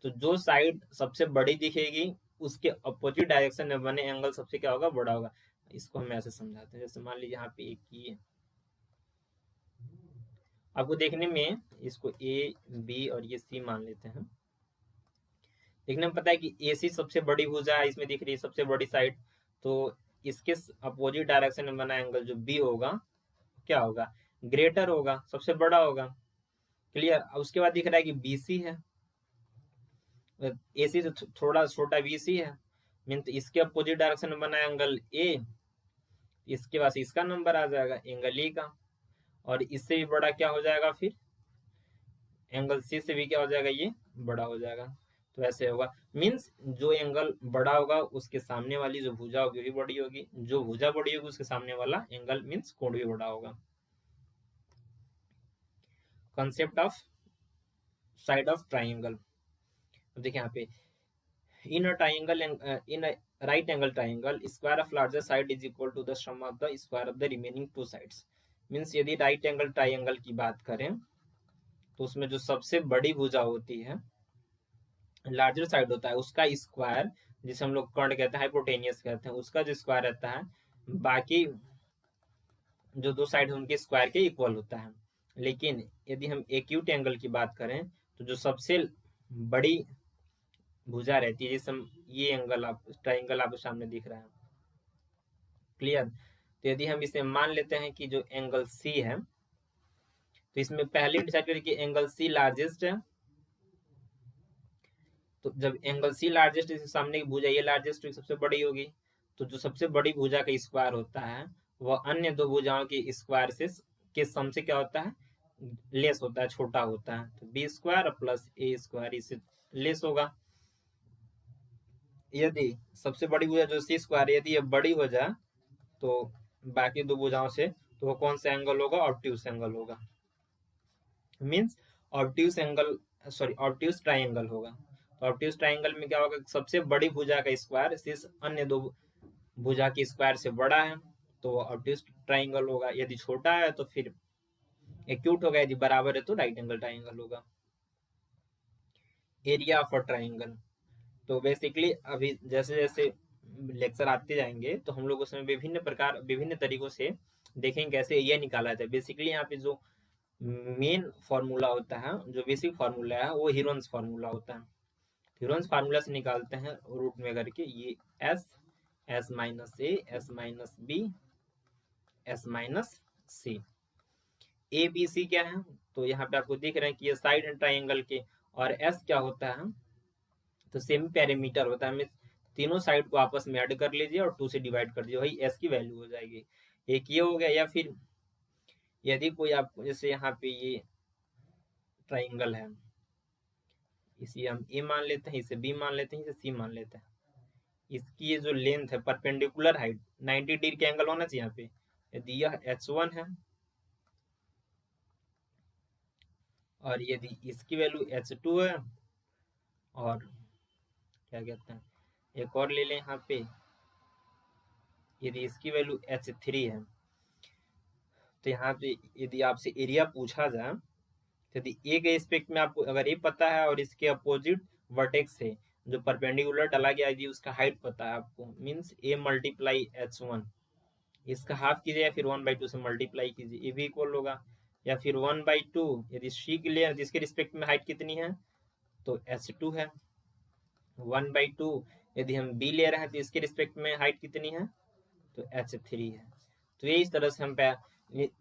तो जो साइड सबसे बड़ी दिखेगी उसके अपोजिट डायरेक्शन में बने एंगल सबसे क्या होगा, बड़ा होगा। इसको हम ऐसे समझाते हैं, जैसे मान लीजिए यहाँ पे एक ये आपको देखने में, इसको ए बी और ये सी मान लेते हैं, देखने में पता है कि ए सी सबसे बड़ी भुजा है, इसमें दिख रही है सबसे बड़ी साइड, तो इसके अपोजिट डायरेक्शन में बना एंगल जो बी होगा क्या होगा, ग्रेटर होगा, सबसे बड़ा होगा। क्लियर। उसके बाद दिख रहा है कि बी सी है, ए सी से थोड़ा छोटा बी सी है, मीन तो इसके अपोजिट डायरेक्शन में बना एंगल ए, इसके पास इसका नंबर आ जाएगा एंगल ए का, और इससे भी बड़ा क्या हो जाएगा, फिर एंगल सी से भी क्या हो जाएगा, ये बड़ा हो जाएगा। तो ऐसे होगा, मीन्स जो एंगल बड़ा होगा उसके सामने वाली जो भुजा होगी भी बड़ी होगी, जो भुजा बड़ी होगी उसके सामने वाला एंगल मीन्स कोण भी बड़ा होगा। Concept of side of triangle. देखिए यहाँ पे in a triangle, in right angle triangle square of larger side is equal to the sum of the square of the remaining two sides. Means यदि right angle triangle की बात करें तो उसमें जो सबसे बड़ी भुजा होती है, लार्जर साइड होता है, उसका स्क्वायर, जिसे हम लोग कर्ण कहते हैं, हाइपोटेनियस कहते हैं, उसका जो स्क्वायर रहता है बाकी जो दो साइड है उनके स्क्वायर के इक्वल होता है। लेकिन यदि हम एक्यूट एंगल की बात करें तो जो सबसे बड़ी भुजा रहती है, जैसे ये एंगल आप ट्राइंगल आपके सामने दिख रहा है। क्लियर। तो यदि हम इसे मान लेते हैं कि जो एंगल सी है, तो इसमें पहले डिसाइड करें कि एंगल सी लार्जेस्ट है, तो जब एंगल सी लार्जेस्ट, इसके सामने की भुजा ये लार्जेस्ट सबसे बड़ी होगी, तो जो सबसे बड़ी भुजा का स्क्वायर होता है वह अन्य दो भुजाओं के स्क्वायर से के सम से क्या होता है, लेस होता है, छोटा होता है। तो बी स्क्वायर प्लस ए स्क्वायर इससे लेस होगा। यदि सबसे बड़ी भुजा जो सी स्क्वायर, यदि ये बड़ी हो जाए तो बाकी दो भुजाओं से, तो वो कौन सा एंगल होगा? ऑब्ट्यूस एंगल होगा, means obtuse angle, sorry obtuse triangle होगा। तो ऑब्ट्यूस ट्राइंगल में क्या होगा? सबसे बड़ी भुजा का स्क्वायर शेष अन्य दो भुजा की स्क्वायर से बड़ा है, तो ऑब्ट्यूस ट्राइंगल होगा। यदि छोटा है तो फिर एक्यूट होगा, यदि बराबर है तो राइट एंगल ट्राइंगल होगा। एरिया ऑफ अ ट्राइंगल, तो बेसिकली अभी जैसे जैसे लेक्चर आते जाएंगे तो हम लोग उसमें विभिन्न तरीकों से देखेंगे कैसे एरिया निकाला जाए। बेसिकली यहाँ पे जो मेन फॉर्मूला होता है, जो बेसिक फॉर्मूला है, वो हीरोन्स फॉर्मूला होता है। हीरोन्स फार्मूला से निकालते हैं रूट में करके, ये S, S minus A, S minus B, S minus C. A B C क्या है? तो यहाँ पे आपको दिख रहे हैं कि ये साइड ट्राइंगल के, और एस क्या होता है? तो सेमी पैरामीटर होता है। तीनों साइड को आपस में ऐड कर लीजिए और 2 से डिवाइड कर दीजिए, वही एस की वैल्यू हो जाएगी। एक ये हो गया। या फिर यदि कोई आपको, जैसे यहाँ पे ये ट्राइंगल है, इसे हम ए मान लेते हैं, इसे बी मान लेते हैं, इसे सी मान लेते हैं। इसकी ये जो लेंथ है, परपेंडिकुलर हाइट 90 डिग्री का एंगल होना चाहिए यहाँ पे। यदि यह h1 है और यदि इसकी वैल्यू h2 है, और क्या कहते हैं, एक और ले लें यहाँ पे, यदि इसकी वैल्यू h3 है, तो यहाँ पे यदि आपसे एरिया पूछा जाए, तो यदि ए के रिस्पेक्ट में आपको अगर ए पता है और इसके अपोजिट वर्टेक्स से जो परपेंडिकुलर डाला गया, यदि उसका हाइट पता है आपको, मीन्स ए मल्टीप्लाई h1, इसका हाफ कीजिए या फिर 1/2 से मल्टीप्लाई कीजिए, ये भी इक्वल होगा। या फिर 1/2 यदि सी के लिए, जिसके रिस्पेक्ट में हाइट कितनी है, तो h2 है। 1/2 यदि हम बी ले रहे हैं तो इसके रिस्पेक्ट में हाइट कितनी है, तो h3 है। तो ये इस तरह से हम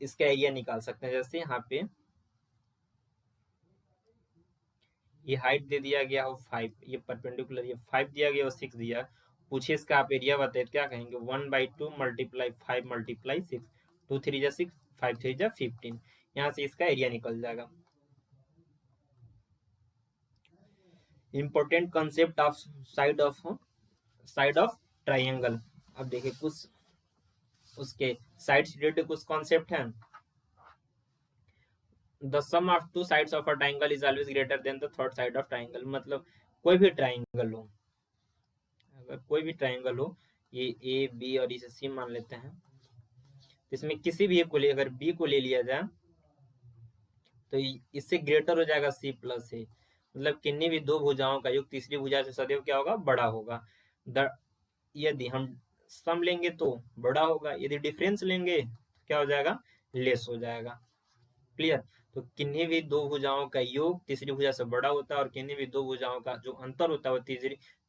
इसका एरिया निकाल सकते हैं। जैसे यहाँ पे ये हाइट दे दिया गया हो 5, ये परपेंडिकुलर ये 5 दिया गया और 6 दिया, पूछिए इसका आप एरिया बताइए, क्या कहेंगे? 1/2 मल्टीप्लाई 5 मल्टीप्लाई 6, 2 3 जा 6, 5 3 जा 15, यहाँ से इसका एरिया निकल जाएगा। Important concept of side of triangle. अब देखिए कुछ उसके साइड से रिलेटेड कुछ कॉन्सेप्ट हैं। The sum of two sides of a triangle is always greater than the third side of triangle. मतलब कोई भी ट्राइंगल हो, अगर कोई भी ट्राइंगल हो, ये ए बी और इसे सी मान लेते हैं, तो इसमें किसी भी एक को ले, अगर बी को ले लिया जाए तो इससे ग्रेटर हो जाएगा सी प्लस ए। मतलब किन्हीं भी दो भुजाओं का योग तीसरी भुजा से सदैव क्या होगा? बड़ा होगा। यदि हम सम लेंगे तो बड़ा होगा, यदि डिफरेंस लेंगे तो क्या हो जाएगा? लेस हो जाएगा। क्लियर? तो किन्हीं भी दो भुजाओं का योग तीसरी भुजा से बड़ा होता है, और किन्हीं भी दो भुजाओं का जो अंतर होता है वो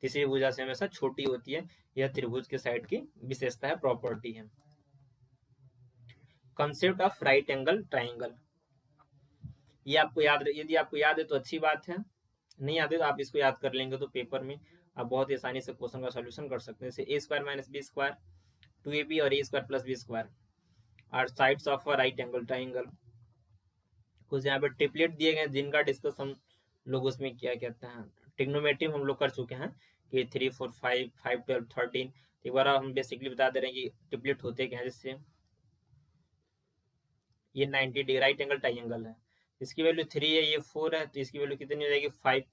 तीसरी भुजा से हमेशा छोटी होती है। यह त्रिभुज के साइड की विशेषता है, प्रॉपर्टी है। Concept of right angle triangle, ये आपको याद, यदि आपको याद है तो अच्छी बात है, नहीं याद है तो आप इसको याद कर लेंगे तो पेपर में आप बहुत ही आसानी से क्वेश्चन का सोल्यूशन कर सकते हैं। जैसे A square minus B square, 2ab और A square plus B square are sides of a right angle triangle. कुछ यहाँ पे ट्रिपलेट दिए गए जिनका डिस्कस हम लोग उसमें क्या कहते हैं, ट्रिग्नोमेट्री हम लोग कर चुके हैं कि 3 4 5 5 12 13। एक बार हम बेसिकली बता दे रहे हैं कि ट्रिपलेट होते क्या है। जैसे ये 90 डिग्री राइट एंगल ट्राइंगल है, इसकी वैल्यू 3 है, ये 4 है, तो इसकी वैल्यू कितनी हो जाएगी? 5।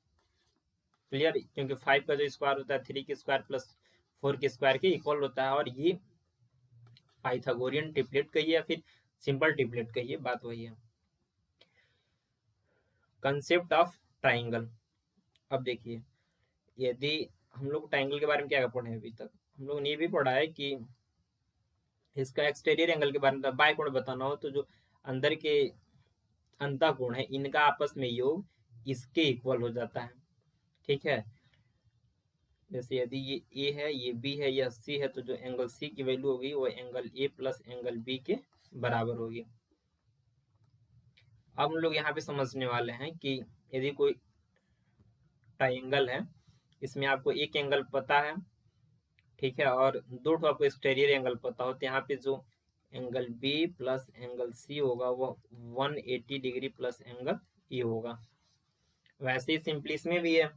क्लियर? क्योंकि 5 का जो स्क्वायर होता है 3 के स्क्वायर प्लस 4 के स्क्वायर के इक्वल होता है। और ये पाइथागोरियन ट्रिपलेट कहिए या फिर सिंपल ट्रिपलेट कहिए, बात वही है। कंसेप्ट ऑफ ट्राइंगल, अब देखिए, यदि हम लोग ट्राइंगल के बारे में क्या पढ़े अभी तक, हम लोगों ने ये भी पढ़ा है कि इसका एक्सटीरियर एंगल के बारे में बाय कोण बताना हो तो जो अंदर के अंतःकोण है इनका आपस में योग इसके इक्वल हो जाता है। ठीक है? जैसे यदि ये ए है, ये बी है, ये सी है, तो जो एंगल सी की वैल्यू होगी वो angle A plus angle B के बराबर होगी। अब हम लोग यहाँ पे समझने वाले हैं कि यदि कोई ट्राइंगल है, इसमें आपको एक एंगल पता है, ठीक है, और दो ठो आपको एक्सटीरियर एंगल पता हो, तो यहाँ पे जो angle B plus angle C होगा वो 180 डिग्री प्लस एंगल ई होगा। वैसे ही सिंपली इसमें भी है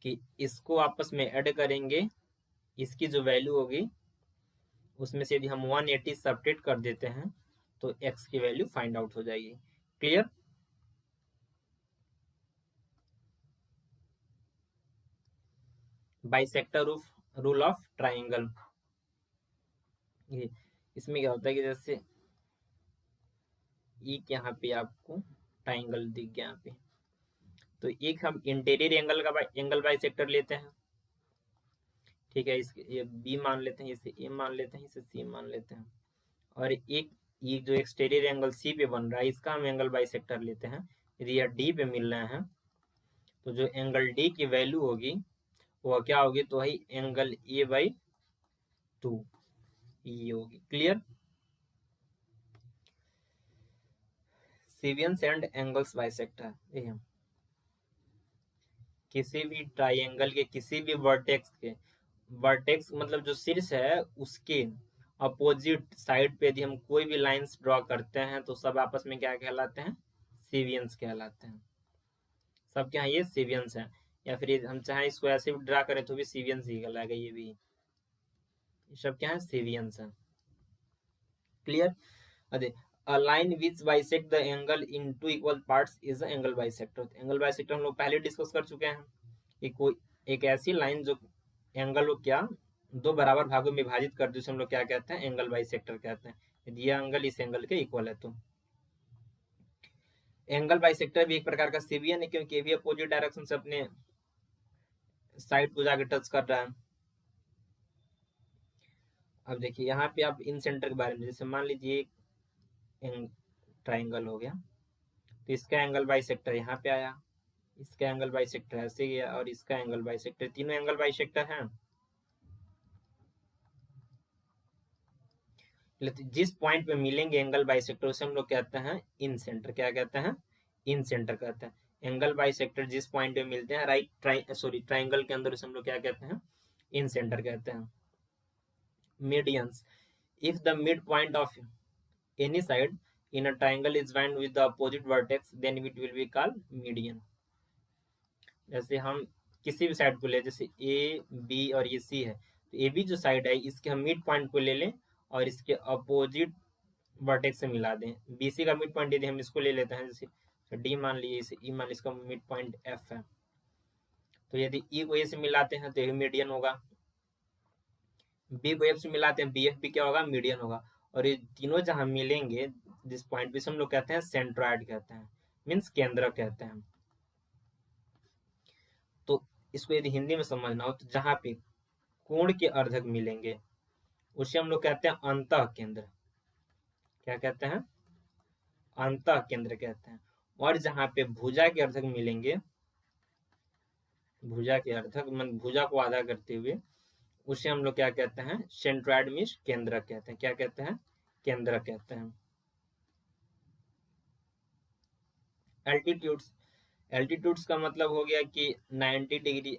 कि इसको आपस में ऐड करेंगे, इसकी जो वैल्यू होगी उसमें से यदि हम 180 सब्ट्रैक्ट कर देते हैं तो x की वैल्यू फाइंड आउट हो जाएगी। Clear? Bisector rule of triangle, ये इसमें क्या होता है कि जैसे एक यहाँ पे आपको ट्राइंगल दिख गया यहाँ पे, तो एक हम इंटीरियर एंगल बाइसेक्टर लेते हैं, ठीक है, इसके ये बी मान लेते हैं, इसे ए मान लेते हैं, इसे सी मान लेते हैं, और एक ये जो एक्सटीरियर एंगल सी पे बन रहा है इसका हम एंगल बाइसेक्टर लेते हैं। यदि यह डी पे मिल रहे हैं तो जो एंगल डी की वैल्यू होगी वो क्या होगी, तो वही एंगल A/2 ये होगी। क्लियर? सेवियंस एंड एंगल्स बाइसेक्टर, किसी भी ट्राइंगल के किसी भी वर्टेक्स मतलब जो शीर्ष है उसके अपोजिट साइड पे यदि हम कोई भी लाइंस ड्रॉ करते हैं तो सब आपस में क्या कहलाते हैं, सेवियंस कहलाते हैं। सब क्या है, ये सेवियंस है, या फिर हम चाहे इसको ऐसे भी ड्रा करें तो भी सेवियंस ही कहलाएगा, ये भी, ये सब क्या है, सेवियंस है। क्लियर? अरे a line which bisect the angle in two equal parts is a angle bisector। Angle bisector हम लोग पहले डिस्कस कर चुके हैं कि कोई एक ऐसी लाइन जो एंगल को क्या दो बराबर भागों में विभाजित कर दे उसे हम लोग क्या कहते हैं, एंगल बाइसेक्टर कहते हैं, यदि यह एंगल इस एंगल के इक्वल है तो। एंगल बाइसेक्टर भी एक प्रकार का सेवियन है क्योंकि ये भी अपोजिट डायरेक्शन से अपने साइड को जाके टच कर रहा है। अब देखिए यहाँ पे आप इन सेंटर के बारे में, जैसे मान लीजिए एक ट्राइंगल हो गया तो इसका एंगल बाइसेक्टर यहाँ पे आया, इसका एंगल बाइसेक्टर ऐसे गया, और इसका एंगल बाइसेक्टर, तीनों एंगल बाइसेक्टर हैं। जिस पॉइंट पे मिलेंगे एंगल बाइसेक्टर उसे हम लोग कहते हैं इन सेंटर, क्या कहते हैं, इन सेंटर कहते हैं। एंगल बाइसेक्टर जिस पॉइंट पे मिलते हैं ट्राइंगल के अंदर उसे हम लोग क्या कहते हैं, इन सेंटर कहते हैं। Medians, if the midpoint of any side in a triangle is joined with the opposite vertex then it will be called median। जैसे हम किसी भी साइड को ले, जैसे ए बी और ये सी है, तो ए बी जो साइड है इसके हम मिड पॉइंट को ले लें और इसके अपोजिट वर्टेक्स से मिला दें। बी सी का मिड पॉइंट यदि हम इसको ले लेते हैं, जैसे डी मान लिए, इसे ई मान, इसका मिड पॉइंट एफ है, तो यदि ई को ए से मिलाते हैं तो ये मीडियन होगा, बी को एफ से मिलाते हैं बी एफ भी क्या होगा, मीडियन होगा, और ये तीनों जहां मिलेंगे जिस पॉइंट पे हम लोग कहते हैं सेंट्रॉइड कहते हैं, मीन्स केंद्र कहते हैं। तो इसको यदि हिंदी में समझना हो तो जहां पे कोण के अर्धक मिलेंगे उसे हम लोग कहते हैं अंतः केंद्र, क्या कहते हैं, अंतः केंद्र कहते हैं। और जहां पे भुजा के अर्धक मिलेंगे, भुजा के अर्धक मतलब भुजा को आधा करते हुए, उसे हम लोग क्या कहते हैं, सेंट्रॉइड मीन्स केंद्र कहते हैं, क्या कहते हैं, केंद्र कहते हैं। एल्टीट्यूड्स, एल्टीट्यूड्स का मतलब हो गया कि 90 डिग्री,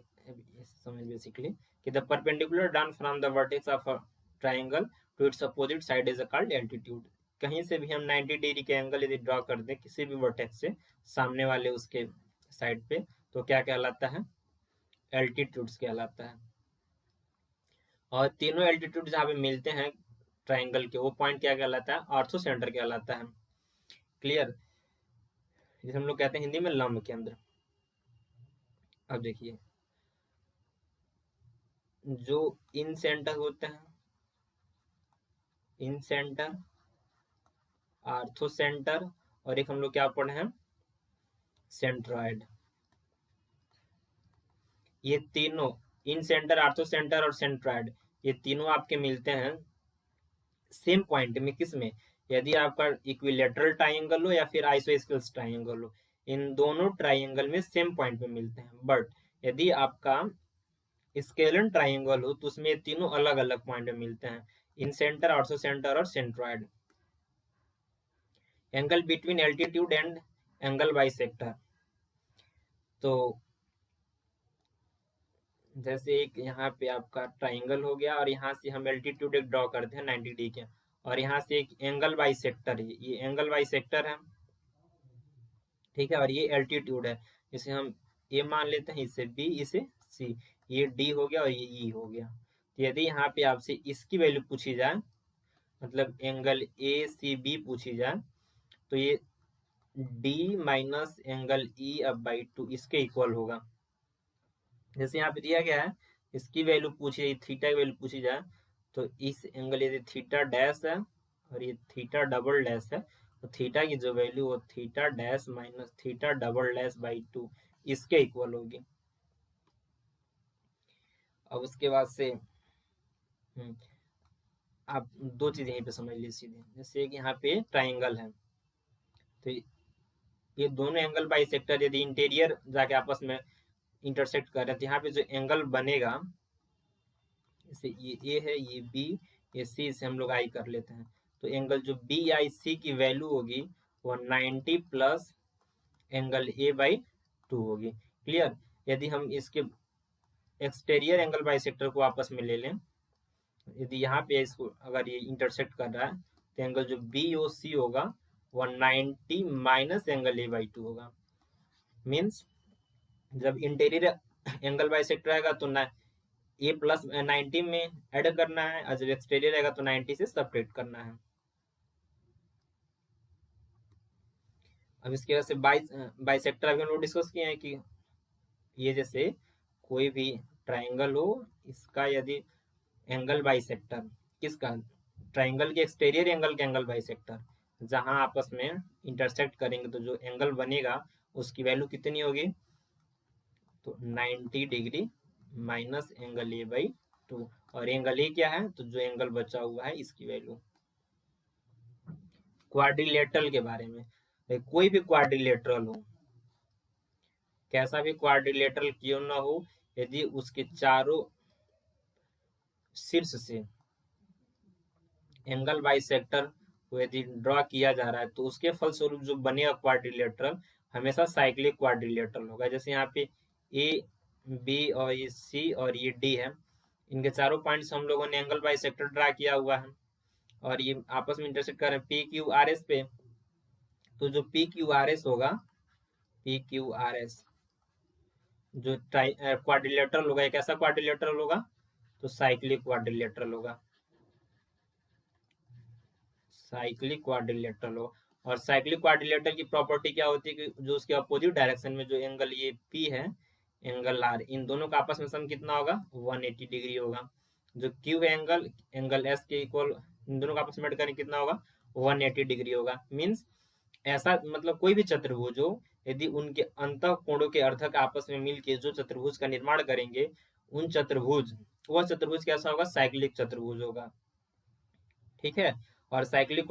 समझ बेसिकली कि the perpendicular down from the vertex of a triangle to its opposite side is called altitude. कहीं से भी हम 90 डिग्री के एंगल यदि ड्रॉ कर दें किसी भी वर्टेक्स से सामने वाले उसके साइड पे तो क्या कहलाता है, एल्टीट्यूड्स कहलाता है। और तीनों एल्टीट्यूड जहाँ पे मिलते हैं ट्रायंगल के वो पॉइंट क्या कहलाता है, ऑर्थो सेंटर कहलाता है। क्लियर? जिसे हम लोग कहते हैं हिंदी में लंब केंद्र। अब देखिए जो इन सेंटर होते हैं, इन सेंटर, आर्थो सेंटर, और एक हम लोग क्या पढ़े हैं, सेंट्रॉइड, ये तीनों इन सेंटर, आर्थो सेंटर और सेंट्रॉइड ये तीनों आपके मिलते हैं सेम पॉइंट में, किस में, यदि आपका इक्विलेटरल ट्राइंगल हो या फिर आइसोस्केल्स ट्राइंगल हो, इन दोनों ट्राइंगल में सेम पॉइंट पे मिलते हैं। बट यदि आपका स्केलन ट्राइंगल हो तो उसमें तीनों अलग अलग पॉइंट में मिलते हैं, इन सेंटर, आर्थो सेंटर और centroid. Angle between altitude and angle bisector, तो जैसे एक यहाँ पे आपका ट्राइंगल हो गया और यहाँ से हम एल्टीट्यूड एक ड्रॉ करते हैं 90 डिग्री के, और यहाँ से एक एंगल बाइसेक्टर है, ये एंगल बाइसेक्टर है, ठीक है, और ये एल्टीट्यूड है, इसे हम ए मान लेते हैं, इसे बी, इसे सी, ये डी हो गया और ये ई हो गया। तो यदि यहाँ पे आपसे इसकी वैल्यू पूछी जाए, मतलब एंगल ए सी बी पूछी जाए, तो ये डी माइनस एंगल ई अब बाई 2 इसके इक्वल होगा। जैसे यहाँ पे दिया गया है, इसकी वैल्यू पूछी जाए, थीटा की वैल्यू पूछी जाए, तो इस एंगल यदि थीटा डैश है और ये थीटा डबल डैश है, तो थीटा की जो वैल्यू वो theta dash minus theta double dash by 2 इसके इक्वल होगी। अब उसके बाद से आप दो चीज यहीं पे समझ लीजिए सीधे। जैसे कि यहाँ पे ट्राइंगल है, तो ये दोनों एंगल बाइसेक्टर यदि इंटीरियर जाके आपस में इंटरसेक्ट कर रहे हैं, तो यहाँ पे जो एंगल बनेगा, जैसे ये ए है, ये बी, ये सी, से हम लोग आई कर लेते हैं, तो एंगल जो बी आई सी की वैल्यू होगी वो 90 प्लस एंगल ए बाई 2 होगी। क्लियर। यदि हम इसके एक्सटीरियर एंगल बाइसेक्टर को आपस में ले लें, यदि यहाँ पे इसको अगर ये इंटरसेक्ट कर रहा है, तो एंगल जो बी ओ सी होगा 190 माइनस एंगल ए बाई 2 होगा। मीन्स जब इंटीरियर एंगल बाइसेक्टर आएगा तो ना ए प्लस 90 में ऐड करना है, और जब एक्सटीरियर आएगा तो 90 से सेपरेट करना है। अब इसके वजह से बाइसेक्टर अभी हम लोग डिस्कस किए हैं कि ये जैसे कोई भी ट्राइंगल हो, इसका यदि एंगल बाइसेक्टर, किसका, ट्राइंगल के एक्सटीरियर एंगल के एंगल बाइसेक्टर जहां आपस में इंटरसेक्ट करेंगे, तो जो एंगल बनेगा उसकी वैल्यू कितनी होगी, तो 90 degree minus angle A by 2। और एंगल ए क्या है, तो जो एंगल बचा हुआ है इसकी वैल्यू। क्वाड्रिलेटरल के बारे में, कोई भी क्वाड्रिलेटरल हो, कैसा भी क्वाड्रिलेटरल क्यों ना हो, यदि उसके चारों शीर्ष से एंगल बाइसेक्टर को यदि ड्रॉ किया जा रहा है, तो उसके फलस्वरूप जो बनेगा क्वाड्रिलेटरल हमेशा साइक्लिक क्वाड्रिलेटरल होगा। जैसे यहाँ पे ए बी और ये सी और ये डी है, इनके चारों पॉइंट्स हम लोगों ने एंगल बाइसेक्टर ड्रा किया हुआ है, और ये आपस में इंटरसेक्ट कर रहे हैं पी क्यू आर एस पे। तो जो पी क्यू आर एस होगा, पी क्यू आर एस जो क्वाड्रिलेटरल होगा, एक ऐसा क्वाड्रिलेटरल होगा, तो साइक्लिक क्वाड्रिलेटरल होगा, साइक्लिक क्वाड्रिलेटरल हो। और साइक्लिक क्वाड्रिलेटरल की प्रॉपर्टी क्या होती है कि जो उसके अपोजिट डायरेक्शन में जो एंगल ये पी है, एंगल आर, इन दोनों का आपस में सम कितना होगा, 180 डिग्री होगा। जो क्यू एंगल, एंगल एस के इक्वल, इन दोनों का आपस में ऐड करें कितना होगा, 180 डिग्री होगा। मीन्स ऐसा मतलब कोई भी चतुर्भुज हो, यदि उनके अंत कोणों के अर्थक आपस में मिलकर जो चतुर्भुज का निर्माण करेंगे, उन चतुर्भुज, वह चतुर्भुज कैसा होगा, साइक्लिक चतुर्भुज होगा। ठीक है। और साइक्लिक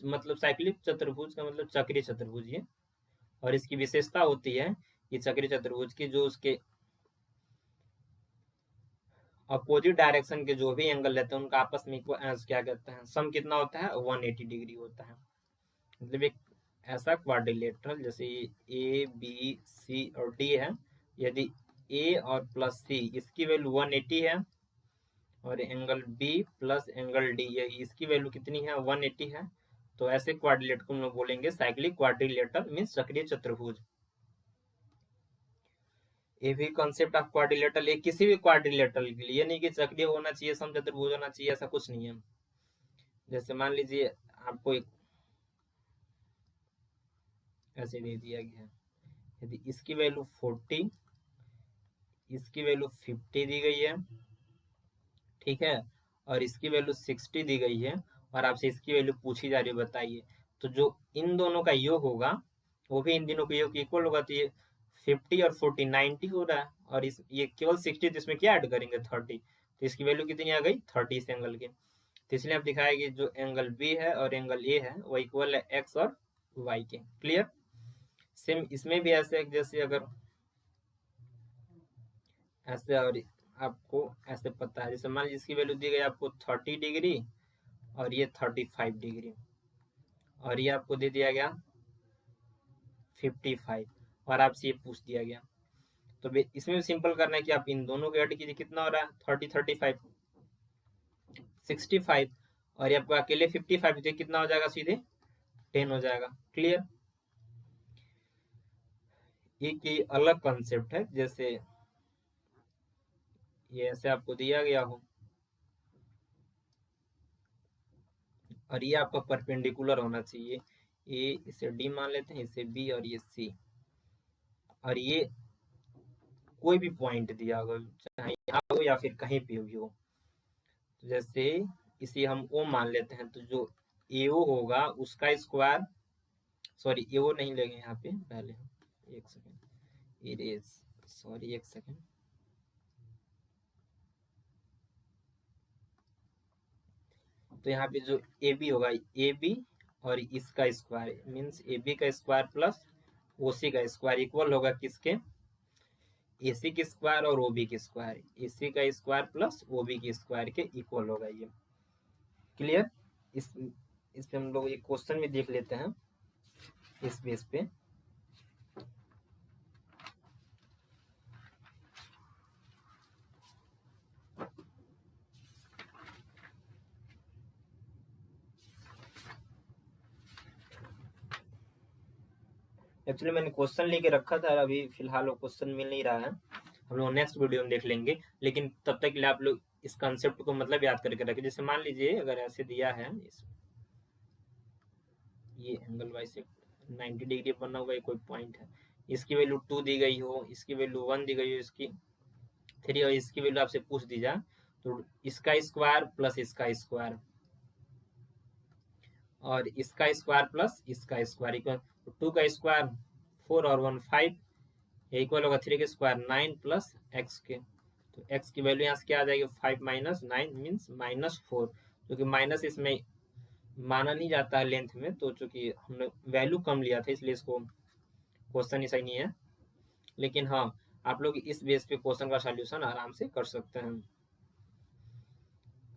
मतलब साइक्लिक चतुर्भुज का मतलब चक्रीय चतुर्भुज ये, और इसकी विशेषता होती है कि चक्रीय चतुर्भुज की जो उसके अपोजिट डायरेक्शन के जो भी एंगल रहते हैं उनका आपस में क्या कहते हैं, सम कितना होता है, 180 डिग्री होता है। मतलब एक ऐसा क्वाड्रिलेटरल, जैसे ए बी सी और डी है, यदि ए और प्लस सी इसकी वैल्यू 180 है, और angle B plus angle D ये इसकी वैल्यू कितनी है, 180 है, तो ऐसे क्वाड्रिलेटर को हम लोग बोलेंगे साइक्लिक क्वाड्रिलेटर, मीन्स चक्रीय चतुर्भुज। ये भी कॉन्सेप्ट ऑफ क्वाड्रिलेटरल, ये किसी भी क्वाड्रिलेटरल के लिए, नहीं कि चक्रीय होना चाहिए, समचतुर्भुज होना चाहिए, ऐसा कुछ नहीं है। जैसे मान लीजिए आपको एक ऐसे दे दिया गया है, यदि इसकी वैल्यू 40, इसकी वैल्यू 50 दी गई है, ठीक है, और इसकी वैल्यू 60 दी गई है, और आपसे इसकी वैल्यू पूछी जा रही है, बताइए, तो जो इन दोनों का योग होगा वो भी इन दोनों के योग इक्वल होगा। तो ये 50 और 40 90 हो रहा है, और इस ये केवल 60, तो इसमें क्या ऐड करेंगे, 30, तो इसकी वैल्यू कितनी आ गई, 30 इस एंगल की। तो इसलिए आप दिखाया कि जो एंगल बी है और एंगल ए है वो इक्वल है एक्स और वाई के। क्लियर। सेम इसमें भी ऐसे, जैसे अगर ऐसे, और आपको ऐसे पता है, जैसे मान लीजिए इसकी वैल्यू दी गई आपको 30 डिग्री और ये 35 डिग्री, और ये आपको दे दिया गया 55, और आपसे ये पूछ दिया गया, तो इसमें भी सिंपल करना है कि आप इन दोनों को ऐड कीजिए, कितना हो रहा है, 30 35 65, और ये आपको अकेले 55 तो कितना हो जाएगा, सीधे 10 हो जाएगा। क्लियर। एक अलग कॉन्सेप्ट है, जैसे ये ऐसे आपको दिया गया हो, और ये आपका परपेंडिकुलर होना चाहिए। ए इसे डी मान लेते हैं, इसे बी और ये सी, और ये कोई भी पॉइंट दिया होगा, चाहे यहाँ हो या फिर कहीं पे भी हो। तो जैसे इसे हम ओ मान लेते हैं, तो जो एओ होगा उसका स्क्वायर, सॉरी एओ नहीं लेंगे यहाँ पे, पहले एक सेकेंड इरेज, सॉरी एक सेकेंड, तो यहाँ पे जो ए बी होगा, ए बी और इसका स्क्वायर मीन्स ए बी का स्क्वायर प्लस ओ सी का स्क्वायर इक्वल होगा किसके, ए सी के स्क्वायर और ओ बी के स्क्वायर, ए सी का स्क्वायर प्लस ओ बी के स्क्वायर के इक्वल होगा ये। क्लियर? इस पे हम लोग एक क्वेश्चन भी देख लेते हैं इस बेस पे। एक्चुअली मैंने क्वेश्चन लेके रखा था, अभी फिलहाल वो क्वेश्चन मिल नहीं रहा है, हम लोग नेक्स्ट वीडियो में देख लेंगे। लेकिन तब तक के लिए आप लोग इस कंसेप्ट को मतलब याद करके रखें। जैसे मान लीजिए अगर ऐसे दिया है, ये एंगल बाइसेक्ट 90 डिग्री बना हुआ कोई पॉइंट है, इसकी वैल्यू 2 दी गई हो, इसकी वैल्यू 1 दी गई हो, इसकी 3 और इसकी वैल्यू आपसे पूछ दी जाए, तो इसका स्क्वायर प्लस इसका स्क्वायर और इसका स्क्वायर प्लस इसका स्क्वायर इक्वल, 2 का स्क्वायर 4 और 1 5, इक्वल होगा 3 के स्क्वायर 9 प्लस एक्स के। तो एक्स की वैल्यू यहाँ से क्या आ जाएगी, 5 माइनस 9 मीन्स -4, क्योंकि माइनस इसमें माना नहीं जाता है लेंथ में, तो चूंकि हमने वैल्यू कम लिया था इसलिए इसको क्वेश्चन ही सही नहीं है। लेकिन हाँ, आप लोग इस बेस पे क्वेश्चन का सॉल्यूशन आराम से कर सकते हैं।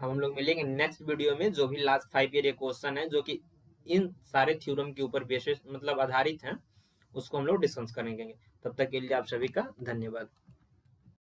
हम लोग मिलेंगे नेक्स्ट वीडियो में, जो भी लास्ट 5 ईयर क्वेश्चन है जो कि इन सारे थ्योरम के ऊपर बेसिस मतलब आधारित हैं, उसको हम लोग डिस्कस करेंगे। तब तक के लिए आप सभी का धन्यवाद।